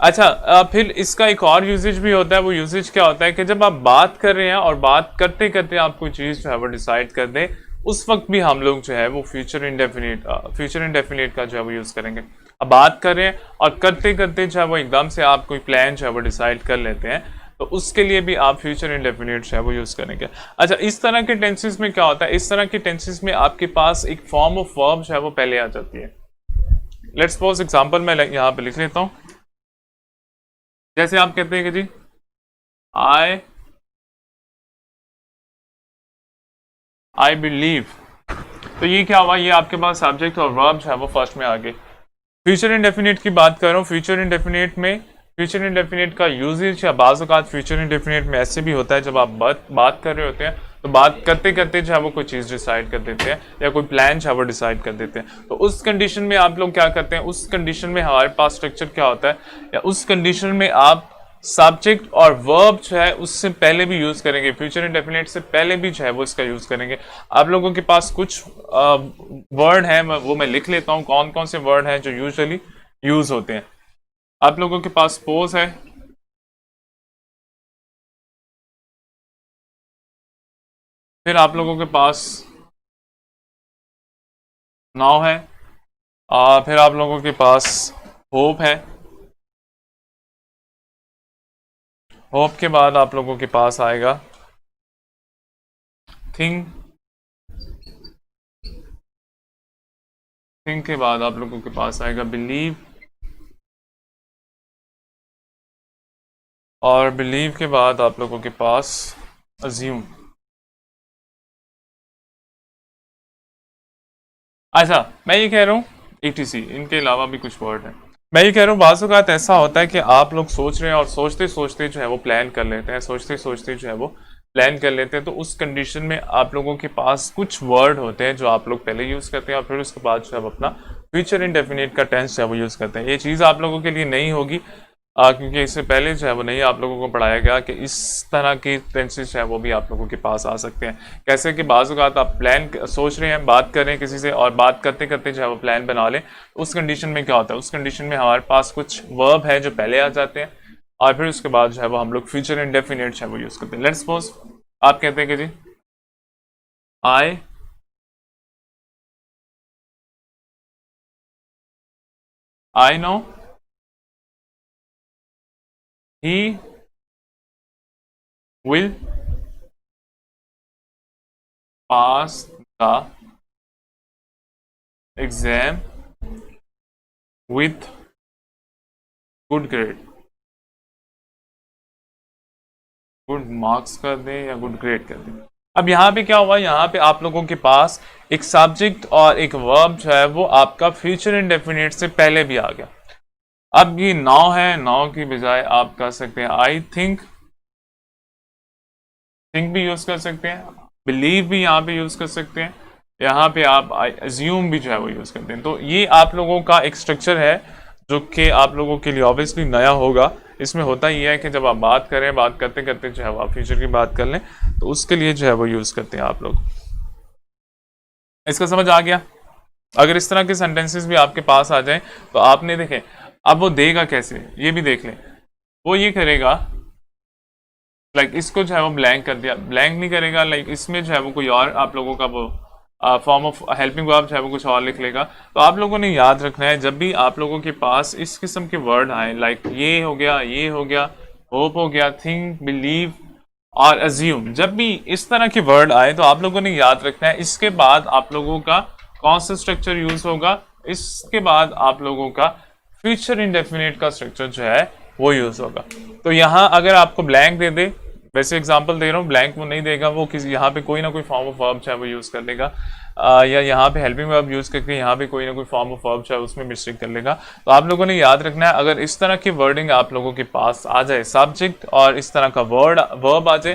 अच्छा, फिर इसका एक और यूजेज भी होता है। वो यूजेज क्या होता है कि जब आप बात कर रहे हैं और बात करते करते आप कोई चीज़ जो है वो डिसाइड कर दें, उस वक्त भी हम लोग जो है वो फ्यूचर इंडेफिनिट का जो है वो यूज़ करेंगे। अब बात कर रहे हैं और करते करते जो है वो एकदम से आप कोई प्लान जो है वो डिसाइड कर लेते हैं, तो उसके लिए भी आप फ्यूचर इंडेफिनिट जो है वो यूज़ करेंगे। अच्छा, इस तरह के टेंसेस में क्या होता है? इस तरह के टेंसेस में आपके पास एक फॉर्म ऑफ वर्ब जो है वो पहले आ जाती है। लेट्स सपोज एग्जाम्पल मैं यहाँ पे लिख लेता हूँ। जैसे आप कहते हैं कि जी आई आई बिलीव, तो ये क्या हुआ? ये आपके पास सब्जेक्ट और वर्ब जो है वो फर्स्ट में आ गए। फ्यूचर इंडेफिनिट की बात कर रहा हूँ। फ्यूचर इंडेफिनिट में, फ्यूचर इंडेफिनिट का यूजेज या बाज़ औक़ात फ्यूचर इंडेफिनिट में ऐसे भी होता है, जब आप बात कर रहे होते हैं तो बात करते करते जो है वो कोई चीज़ डिसाइड कर देते हैं, या कोई प्लान जो है वो डिसाइड कर देते हैं। तो उस कंडीशन में आप लोग क्या करते हैं? उस कंडीशन में हमारे पास स्ट्रक्चर क्या होता है, या उस कंडीशन में आप सब्जेक्ट और वर्ब जो है उससे पहले भी यूज करेंगे, फ्यूचर इंडेफिनिट से पहले भी जो है वो इसका यूज करेंगे। आप लोगों के पास कुछ वर्ड हैं, वो मैं लिख लेता हूँ, कौन कौन से वर्ड हैं जो यूजुअली यूज होते हैं। आप लोगों के पास सपोज है, फिर आप लोगों के पास नाउ है, फिर आप लोगों के पास होप है, होप के बाद आप लोगों के पास आएगा थिंक, थिंक के बाद आप लोगों के पास आएगा बिलीव, और बिलीव के बाद आप लोगों के पास अज्यूम। अच्छा, मैं ये कह रहा हूँ ETC, इनके अलावा भी कुछ वर्ड है। मैं ये कह रहा हूँ बाज़ औक़ात ऐसा होता है कि आप लोग सोच रहे हैं और सोचते सोचते जो है वो प्लान कर लेते हैं, सोचते सोचते जो है वो प्लान कर लेते हैं, तो उस कंडीशन में आप लोगों के पास कुछ वर्ड होते हैं जो आप लोग पहले यूज़ करते हैं और फिर उसके बाद जो है वो अपना फ्यूचर इंडेफिनिट का टेंस जो है वो यूज़ करते हैं। ये चीज़ आप लोगों के लिए नहीं होगी, क्योंकि इससे पहले जो है वो नहीं आप लोगों को पढ़ाया गया कि इस तरह की टेंसेस जो है वो भी आप लोगों के पास आ सकते हैं। कैसे कि बाज़ औक़ात आप प्लान सोच रहे हैं, बात कर रहे हैं किसी से और बात करते करते जो है वो प्लान बना लें, उस कंडीशन में क्या होता है, उस कंडीशन में हमारे पास कुछ वर्ब है जो पहले आ जाते हैं और फिर उसके बाद जो है वो हम लोग फ्यूचर इंडेफिनिट जो है वो यूज़ करते हैं। लेट्स सपोज आप कहते हैं कि जी I know he will pass the exam with good grade। Good marks कर दें या गुड ग्रेड कर दें। अब यहाँ पे क्या हुआ, यहाँ पे आप लोगों के पास एक सब्जेक्ट और एक वर्ब जो है वो आपका फ्यूचर इंडेफिनिट से पहले भी आ गया। अब ये नाउ है, नाउ की बजाय आप कह सकते हैं आई थिंक, थिंक भी यूज कर सकते हैं, बिलीव भी यहाँ पे यूज कर सकते हैं, यहाँ पे आप अज्यूम भी जो है वो यूज करते हैं। तो ये आप लोगों का एक स्ट्रक्चर है जो कि आप लोगों के लिए ऑब्वियसली नया होगा। इसमें होता ही है कि जब आप बात करें, बात करते करते जो है वो आप फ्यूचर की बात कर लें, तो उसके लिए जो है वो यूज करते हैं आप लोग। इसका समझ आ गया? अगर इस तरह के सेंटेंसेस भी आपके पास आ जाएं तो आपने देखें, अब वो देगा कैसे ये भी देख लें। वो ये करेगा, लाइक इसको जो है वो ब्लैंक कर दिया, ब्लैंक नहीं करेगा, लाइक इसमें जो है वो कोई और आप लोगों का वो फॉर्म ऑफ हेल्पिंग वर्ब जो है वो कुछ और लिख लेगा। तो आप लोगों ने याद रखना है जब भी आप लोगों के पास इस किस्म के वर्ड आए, लाइक ये हो गया, ये हो गया, होप हो गया, थिंक, बिलीव और अज्यूम, जब भी इस तरह के वर्ड आए तो आप लोगों ने याद रखना है इसके बाद आप लोगों का कौन सा स्ट्रक्चर यूज होगा। इसके बाद आप लोगों का फ्यूचर इंडेफिनिट का स्ट्रक्चर जो है वो यूज होगा। तो यहाँ अगर आपको ब्लैंक दे दे, वैसे एग्जांपल दे रहा हूँ, ब्लैंक वो नहीं देगा, वो किसी यहाँ पे कोई ना कोई फॉर्म ऑफ वर्ब चाहे वो यूज़ कर लेगा, या यहाँ पे हेल्पिंग वर्ब यूज़ करके यहाँ पे कोई ना कोई फॉर्म ऑफ वर्ब चाहे उसमें मिस्टेक कर लेगा। तो आप लोगों ने याद रखना है अगर इस तरह की वर्डिंग आप लोगों के पास आ जाए, सब्जेक्ट और इस तरह का वर्ब आ जाए,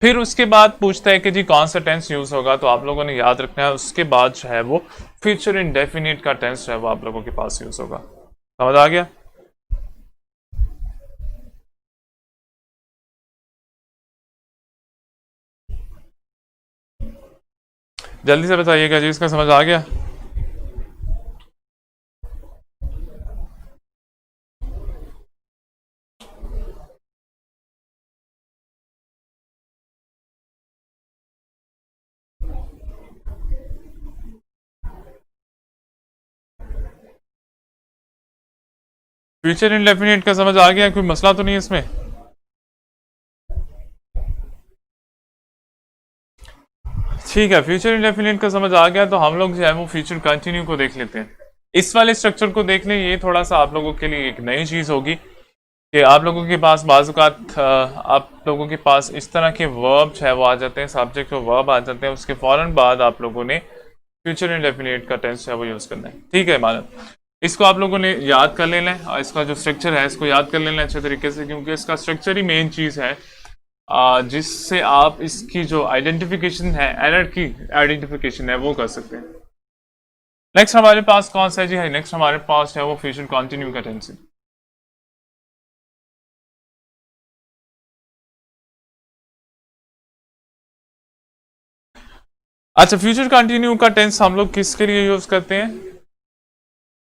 फिर उसके बाद पूछता है कि जी कौन सा टेंस यूज़ होगा, तो आप लोगों ने याद रखना है उसके बाद जो है वो फ्यूचर इंडेफिनिट का टेंस जो है वो आप लोगों के पास यूज़ होगा। समझ आ गया? जल्दी से बताइएगा जी, इसका समझ आ गया? फ्यूचर इंडेफिनिट का समझ आ गया? कोई मसला तो नहीं है इसमें? ठीक है, फ्यूचर इंडेफिनिट का समझ आ गया, तो हम लोग जो है वो फ्यूचर कंटिन्यू को देख लेते हैं। इस वाले स्ट्रक्चर को देख लें, ये थोड़ा सा आप लोगों के लिए एक नई चीज़ होगी कि आप लोगों के पास बाज़ औक़ात आप लोगों के पास इस तरह के वर्ब जो है वो आ जाते हैं, सब्जेक्ट और वर्ब आ जाते हैं, उसके फ़ौरन बाद आप लोगों ने फ्यूचर इंडेफिनिट का टेंस जो है वो यूज़ करना है। ठीक है मानव, इसको आप लोगों ने याद कर लेना है और इसका जो स्ट्रक्चर है इसको याद कर लेना है अच्छे तरीके से, क्योंकि इसका स्ट्रक्चर ही मेन चीज़ है जिससे आप इसकी जो आइडेंटिफिकेशन है, एरर की आइडेंटिफिकेशन है वो कर सकते हैं। नेक्स्ट हमारे पास कौन सा है जी? नेक्स्ट हमारे पास है वो फ्यूचर कंटिन्यू का टेंस है। अच्छा, फ्यूचर कंटिन्यू का टेंस हम लोग किसके लिए यूज करते हैं?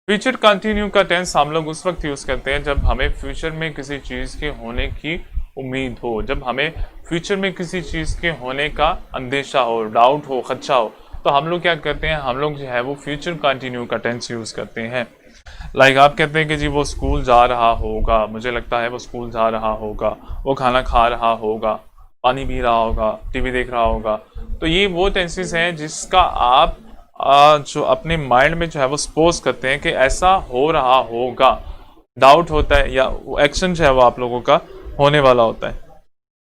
फ्यूचर कंटिन्यू का टेंस हम लोग उस वक्त यूज करते हैं जब हमें फ्यूचर में किसी चीज के होने की उम्मीद हो, जब हमें फ्यूचर में किसी चीज के होने का अंदेशा हो, डाउट हो, खदशा हो, तो हम लोग क्या करते हैं, हम लोग जो है वो फ्यूचर कंटिन्यू का टेंस यूज करते हैं। लाइक आप कहते हैं कि जी वो स्कूल जा रहा होगा, मुझे लगता है वो स्कूल जा रहा होगा, वो खाना खा रहा होगा, पानी पी रहा होगा, टीवी देख रहा होगा। तो ये वो टेंसेस हैं जिसका आप जो अपने माइंड में जो है वो सपोज करते हैं कि ऐसा हो रहा होगा, डाउट होता है, या एक्शन जो है वो आप लोगों का होने वाला होता है।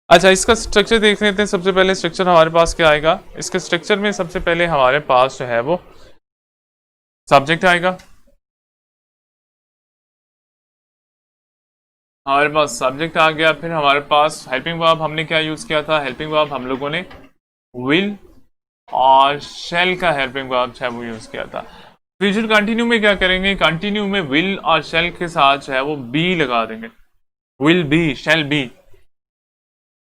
अच्छा, इसका स्ट्रक्चर देख लेते हैं। सबसे पहले स्ट्रक्चर हमारे पास क्या आएगा? इसके स्ट्रक्चर में सबसे पहले हमारे पास जो है वो सब्जेक्ट आएगा। हमारे पास सब्जेक्ट आ गया, फिर हमारे पास हेल्पिंग वर्ब हमने क्या यूज किया था? हेल्पिंग वर्ब हम लोगों ने विल और शेल का हेल्पिंग वर्ब है वो यूज किया था। फ्यूचर कंटिन्यू में क्या करेंगे? कंटिन्यू में विल और शेल के साथ जो है वो बी लगा देंगे। Will be, shall be.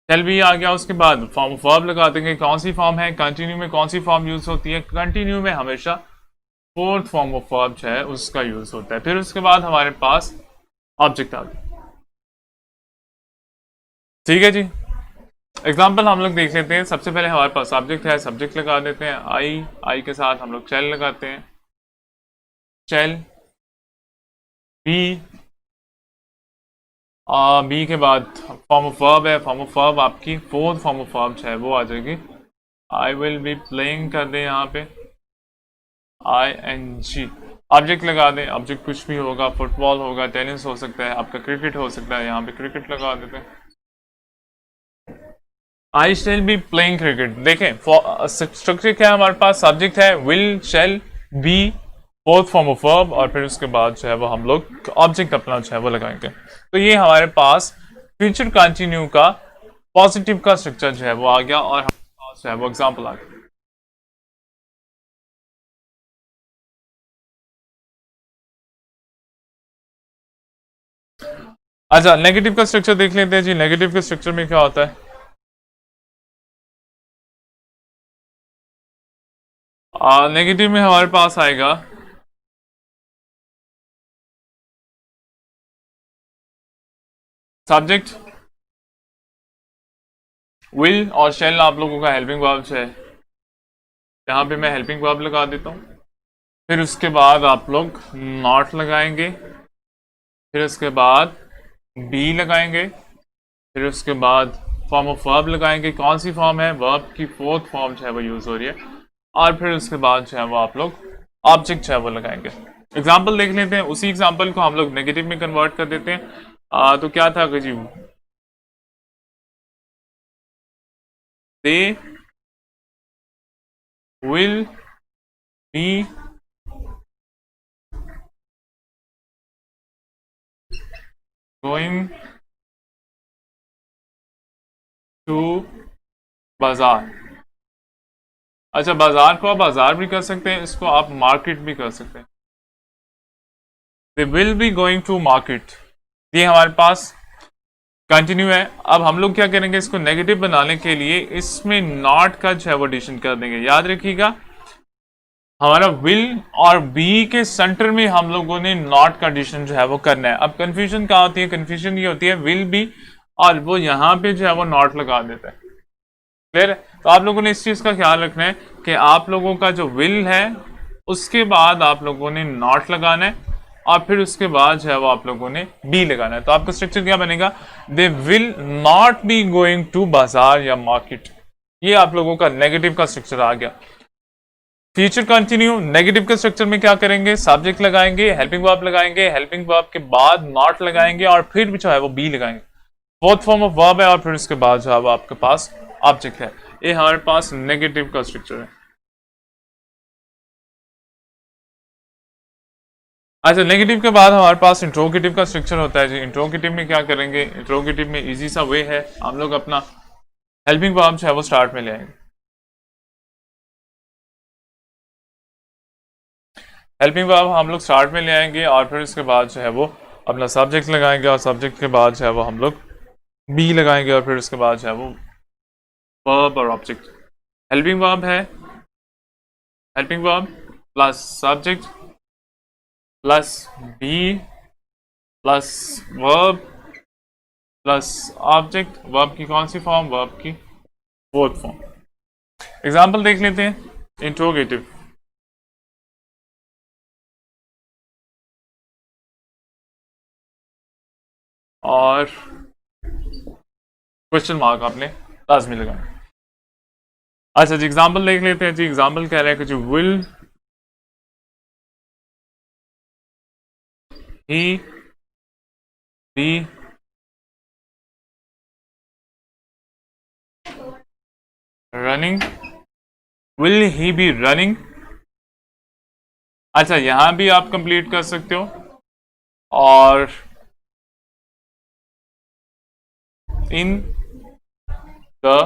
Shall be आ गया, उसके बाद फॉर्म ऑफ वर्ब लगा देंगे। कौन सी फॉर्म है कंटिन्यू में? कौन सी फॉर्म यूज होती है कंटिन्यू में? हमेशा फोर्थ फॉर्म ऑफ वर्ब जो है उसका यूज होता है। फिर उसके बाद हमारे पास ऑब्जेक्ट आ गया। ठीक है जी। एग्जाम्पल हम लोग देख लेते हैं। सबसे पहले हमारे पास सब्जेक्ट है, सब्जेक्ट लगा देते हैं आई। आई के साथ हम लोग शेल लगाते हैं, शेल बी। बी के बाद फॉर्म ऑफ वर्ब है, फॉर्म ऑफ वर्ब आपकी फोर्थ फॉर्म ऑफ वर्ब है वो आ जाएगी। आई विल बी प्लेइंग कर दें यहाँ पे, आई एन जी। ऑब्जेक्ट लगा दें, ऑब्जेक्ट कुछ भी होगा, फुटबॉल होगा, टेनिस हो सकता है, आपका क्रिकेट हो सकता है, यहाँ पे क्रिकेट लगा देते हैं। I shall be playing cricket. देखें स्ट्रक्चर क्या है हमारे पास? सब्जेक्ट है will, shall be, fourth form of verb, और फिर उसके बाद जो है वो हम लोग ऑब्जेक्ट अपना जो है वो लगाएंगे। तो ये हमारे पास फ्यूचर कंटिन्यू का पॉजिटिव का स्ट्रक्चर जो है वो आ गया, और हमारे पास जो है वो एग्जाम्पल आ गया। अच्छा, नेगेटिव का स्ट्रक्चर देख लेते हैं जी। नेगेटिव के स्ट्रक्चर में क्या होता है? नेगेटिव में हमारे पास आएगा सब्जेक्ट विल और शेल आप लोगों का हेल्पिंग वर्ब है। यहाँ पे मैं हेल्पिंग वर्ब लगा देता हूँ। फिर उसके बाद आप लोग नॉट लगाएंगे, फिर उसके बाद बी लगाएंगे, फिर उसके बाद फॉर्म ऑफ वर्ब लगाएंगे। कौन सी फॉर्म है? वर्ब की फोर्थ फॉर्म जो है वो यूज हो रही है। और फिर उसके बाद जो है वो आप लोग ऑब्जेक्ट जो है वो लगाएंगे। एग्जाम्पल देख लेते हैं। उसी एग्जाम्पल को हम लोग नेगेटिव में कन्वर्ट कर देते हैं। तो क्या था कि जी, they will be going to बाजार। अच्छा, बाजार को आप बाजार भी कर सकते हैं, इसको आप मार्केट भी कर सकते हैं। They will be going to market. ये हमारे पास कंटिन्यू है। अब हम लोग क्या करेंगे? इसको नेगेटिव बनाने के लिए इसमें नॉट का जो है वो एडिशन कर देंगे। याद रखिएगा, हमारा विल और बी के सेंटर में हम लोगों ने नॉट का एडिशन जो है वो करना है। अब कंफ्यूजन क्या होती है? कंफ्यूजन ये होती है विल बी और वो यहाँ पे जो है वो नॉट लगा देता है। क्लियर? तो आप लोगों ने इस चीज का ख्याल रखना है कि आप लोगों का जो विल है उसके बाद आप लोगों ने नॉट लगाना है, और फिर उसके बाद जो है वो आप लोगों ने बी लगाना है। तो आपका स्ट्रक्चर क्या बनेगा? They will not be going to बाजार या मार्केट। ये आप लोगों का नेगेटिव का स्ट्रक्चर आ गया। फ्यूचर कंटिन्यू नेगेटिव के स्ट्रक्चर में क्या करेंगे? सब्जेक्ट लगाएंगे, हेल्पिंग वर्ब लगाएंगे, हेल्पिंग वर्ब के बाद नॉट लगाएंगे, और फिर भी जो है वो बी लगाएंगे। फोर्थ फॉर्म ऑफ वर्ब है, और फिर उसके बाद जो है वो आपके पास ऑब्जेक्ट है। ये हमारे पास नेगेटिव का स्ट्रक्चर है। अच्छा, नेगेटिव के बाद हमारे पास इंट्रोगेटिव का स्ट्रक्चर होता है जी। इंट्रोगेटिव में क्या करेंगे? इंट्रोगेटिव में इजी सा वे है, हम लोग अपना हेल्पिंग वर्ब जो है वो स्टार्ट में ले आएंगे। हेल्पिंग वर्ब हम लोग स्टार्ट में ले आएंगे, और फिर उसके बाद जो है वो अपना सब्जेक्ट लगाएंगे, और सब्जेक्ट के बाद जो है वो हम लोग बी लगाएंगे, और फिर उसके बाद जो है वो वर्ब और ऑब्जेक्ट। हेल्पिंग वर्ब है, helping verb plus subject plus be plus verb plus object. Verb की कौन सी फॉर्म? वर्ब की फोर्थ फॉर्म। एग्जाम्पल देख लेते हैं। इंट्रोगेटिव, और क्वेश्चन मार्क आपने लाजमी लगाना। अच्छा जी, एग्जाम्पल देख लेते हैं जी। एग्जाम्पल कह रहा है कि जो will he be running, will he be running. अच्छा, यहां भी आप कंप्लीट कर सकते हो। और इन द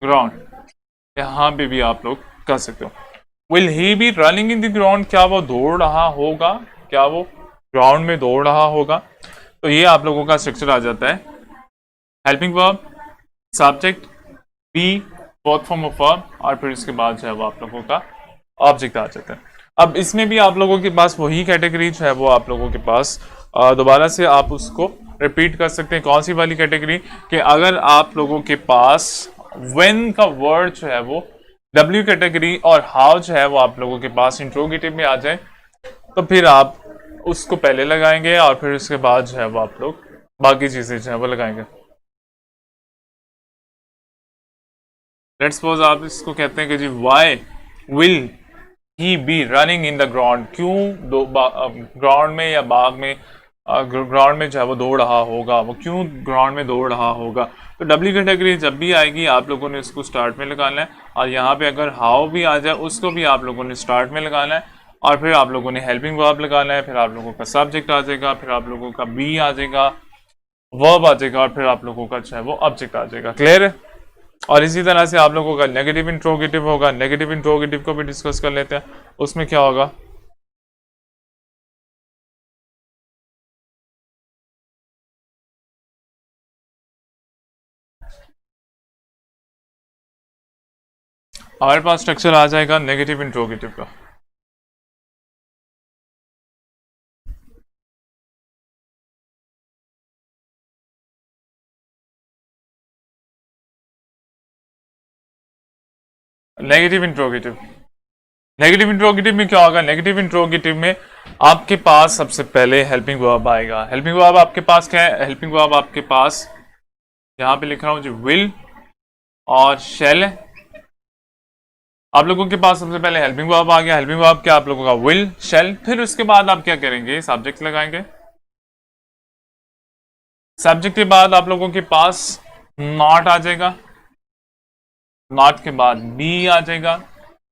ग्राउंड, यहां पे भी आप लोग कर सकते हो। Will he be running in the ground, क्या वो दौड़ रहा होगा, क्या वो ग्राउंड में दौड़ रहा होगा। तो ये आप लोगों का स्ट्रक्चर आ जाता है। Helping verb, subject, be, fourth form of verb, और फिर उसके बाद जो है वो आप लोगों का ऑब्जेक्ट आ जाता है। अब इसमें भी आप लोगों के पास वही कैटेगरी जो है वो आप लोगों के पास दोबारा से आप उसको रिपीट कर सकते हैं। कौन सी वाली कैटेगरी, कि अगर आप लोगों के पास व्हेन का वर्ड जो है वो डब्ल्यू कैटेगरी और हाउ जो है वो आप लोगों के पास इंट्रोगेटिव में आ जाए, तो फिर आप उसको पहले लगाएंगे और फिर उसके बाद जो है वो आप लोग बाकी चीजें जो है वो लगाएंगे। लेट्स सपोज आप इसको कहते हैं कि जी why will he be running in the ground, क्यों ग्राउंड में या बाग में, ग्राउंड में जो है वो दौड़ रहा होगा, वो क्यों ग्राउंड में दौड़ रहा होगा। तो डब्ल्यू कैटेगरी जब भी आएगी आप लोगों ने उसको स्टार्ट में लगाना है, और यहाँ पे अगर हाउ भी आ जाए उसको भी आप लोगों ने स्टार्ट में लगाना है, और फिर आप लोगों ने हेल्पिंग वर्ब लगाना है, फिर आप लोगों का सब्जेक्ट आ जाएगा, फिर आप लोगों का बी आ जाएगा, वर्ब आ जाएगा, और फिर आप लोगों का जो है वो ऑब्जेक्ट आ जाएगा। क्लियर है। और इसी तरह से आप लोगों का नेगेटिव इंट्रोगेटिव होगा। नेगेटिव इंट्रोगेटिव को भी डिस्कस कर लेते हैं। उसमें क्या होगा, हमारे पास स्ट्रक्चर आ जाएगा नेगेटिव इंट्रोगेटिव का। नेगेटिव इंट्रोगेटिव, नेगेटिव इंट्रोगेटिव में क्या होगा, नेगेटिव इंट्रोगेटिव में आपके पास सबसे पहले हेल्पिंग वर्ब आएगा। हेल्पिंग वर्ब आपके पास क्या है, हेल्पिंग वर्ब आपके पास यहां पे लिख रहा हूं जो विल और शेल है। आप लोगों के पास सबसे पहले हेल्पिंग वर्ब आ गया। हेल्पिंग वर्ब क्या आप लोगों का विल शेल, फिर उसके बाद आप क्या करेंगे, सब्जेक्ट लगाएंगे। सब्जेक्ट के बाद आप लोगों के पास नॉट आ जाएगा। नॉट के बाद बी आ जाएगा।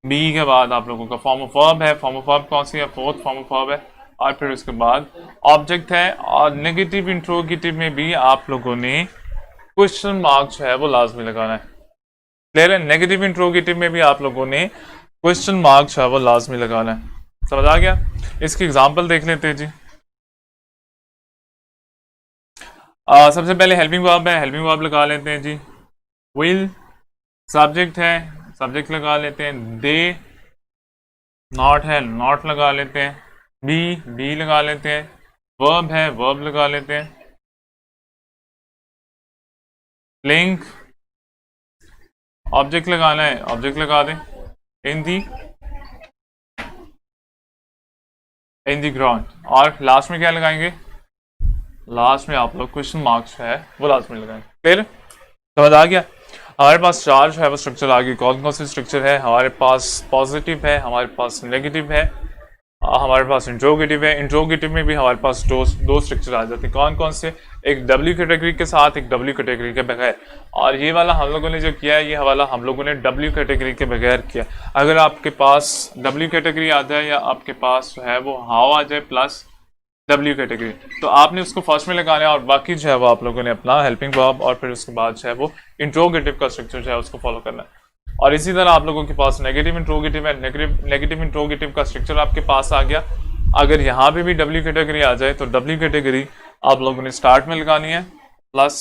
बी के बाद आप लोगों का फॉर्म ऑफ वर्ब है। फॉर्म ऑफ वर्ब कौन सी है, फोर्थ फॉर्म ऑफ वर्ब है। और फिर उसके बाद ऑब्जेक्ट है। और नेगेटिव इंट्रोगेटिव में भी आप लोगों ने क्वेश्चन मार्क जो है वो लाजमी लगाना है। क्लियर है। नेगेटिव इंट्रोगेटिव में भी आप लोगों ने क्वेश्चन मार्क जो है वो लाजमी लगाना है। समझ आ गया। इसकी एग्जांपल देख लेते हैं जी। सबसे पहले हेल्पिंग वर्ब है, हेल्पिंग वर्ब लगा लेते हैं जी। विल, सब्जेक्ट है, सब्जेक्ट लगा लेते हैं। दे, नॉट है, नॉट लगा लेते हैं। बी, बी लगा लेते हैं। वर्ब है, वर्ब लगा लेते हैं। लिंक, ऑब्जेक्ट लगाना है, ऑब्जेक्ट लगा दें। इन दी ग्राउंड, और लास्ट में क्या लगाएंगे, लास्ट में आप लोग क्वेश्चन मार्क्स है वो लास्ट में लगाएंगे। फिर समझ आ गया। हमारे पास चार जो है वो स्ट्रक्चर आ गई। कौन कौन से स्ट्रक्चर है, हमारे पास पॉजिटिव है, हमारे पास नेगेटिव है, हमारे पास इंट्रोगेटिव है। इंट्रोगेटिव में भी हमारे पास दो स्ट्रक्चर आ जाते हैं। कौन कौन से, एक डब्ल्यू कैटेगरी के साथ, एक डब्ल्यू कैटेगरी के बगैर। और ये वाला हम लोगों ने जो किया है, ये वाला हम लोगों ने डब्ल्यू कैटेगरी के बगैर किया। अगर आपके पास डब्ल्यू कैटेगरी आ जाए या आपके पास जो है वो हाउ आ जाए प्लस डब्ल्यू कैटेगरी, तो आपने उसको फर्स्ट में लगाना है, और बाकी जो है वो आप लोगों ने अपना हेल्पिंग वर्ब और फिर उसके बाद जो है वो इंट्रोगेटिव का स्ट्रक्चर जो है उसको फॉलो करना है। और इसी तरह आप लोगों के पास नेगेटिव इंट्रोगेटिव है। नेगेटिव इंट्रोगेटिव का स्ट्रक्चर आपके पास आ गया। अगर यहाँ पे भी डब्ल्यू कैटेगरी आ जाए तो डब्ल्यू कैटेगरी आप लोगों ने स्टार्ट में लगानी है, प्लस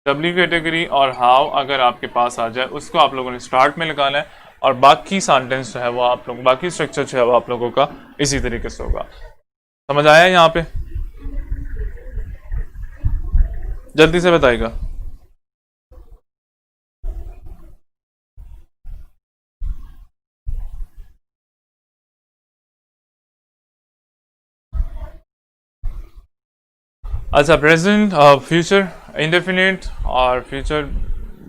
डब्ल्यू कैटेगरी और हाउ अगर आपके पास आ जाए उसको आप लोगों ने स्टार्ट में लगाना है, और बाकी सेंटेंस जो है वो आप लोग, बाकी स्ट्रक्चर जो है वो आप लोगों का इसी तरीके से होगा। समझ आया यहाँ पे, जल्दी से बताइएगा। अच्छा, प्रेजेंट, फ्यूचर इंडेफिनिट और फ्यूचर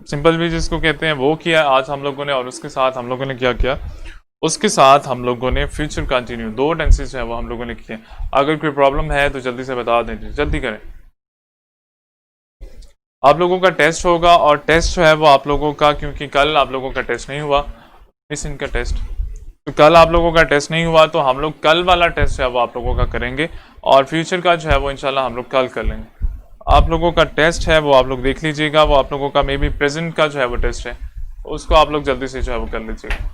सिंपल भी जिसको कहते हैं वो किया आज हम लोगों ने। और उसके साथ हम लोगों ने क्या किया, उसके साथ हम लोगों ने फ्यूचर कंटिन्यू, दो टेंसेस है वो हम लोगों ने किए। अगर कोई प्रॉब्लम है तो जल्दी से बता दें, जल्दी करें। आप लोगों का टेस्ट होगा, और टेस्ट जो है वो आप लोगों का, क्योंकि कल आप लोगों का टेस्ट नहीं हुआ, इस इनका टेस्ट, तो कल आप लोगों का टेस्ट नहीं हुआ, तो हम लोग कल वाला टेस्ट है वो आप लोगों का करेंगे, और फ्यूचर का जो है वो इंशाल्लाह हम लोग कल कर लेंगे। आप लोगों का टेस्ट है वो आप लोग देख लीजिएगा, वो आप लोगों का मे बी प्रेजेंट का जो है वो टेस्ट है, उसको आप लोग जल्दी से जो है वो कर लीजिएगा।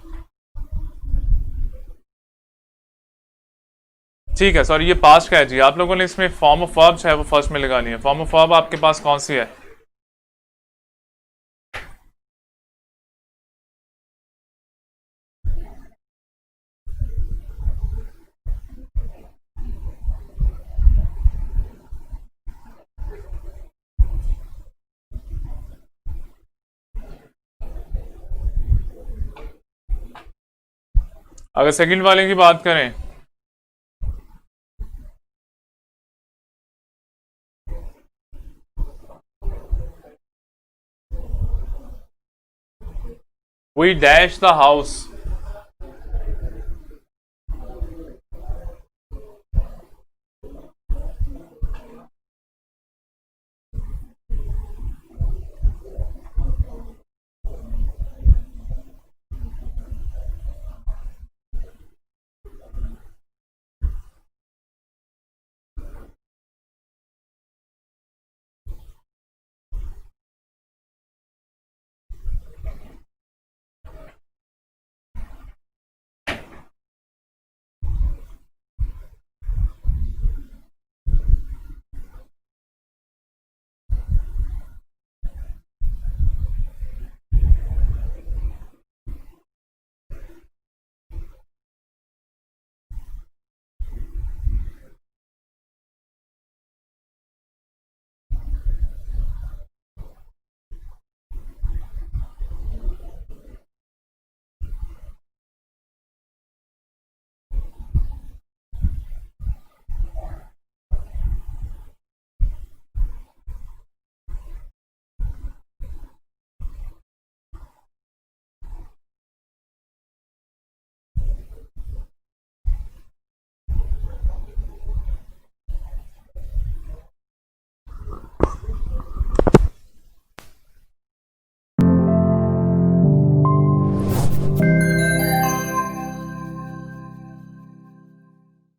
ठीक है सर, ये पास्ट का है जी। आप लोगों ने इसमें फॉर्म ऑफ वर्ब जो है वो फर्स्ट में लगानी है। फॉर्म ऑफ वर्ब आपके पास कौन सी है? अगर सेकंड वाले की बात करें, वी डैश द हाउस,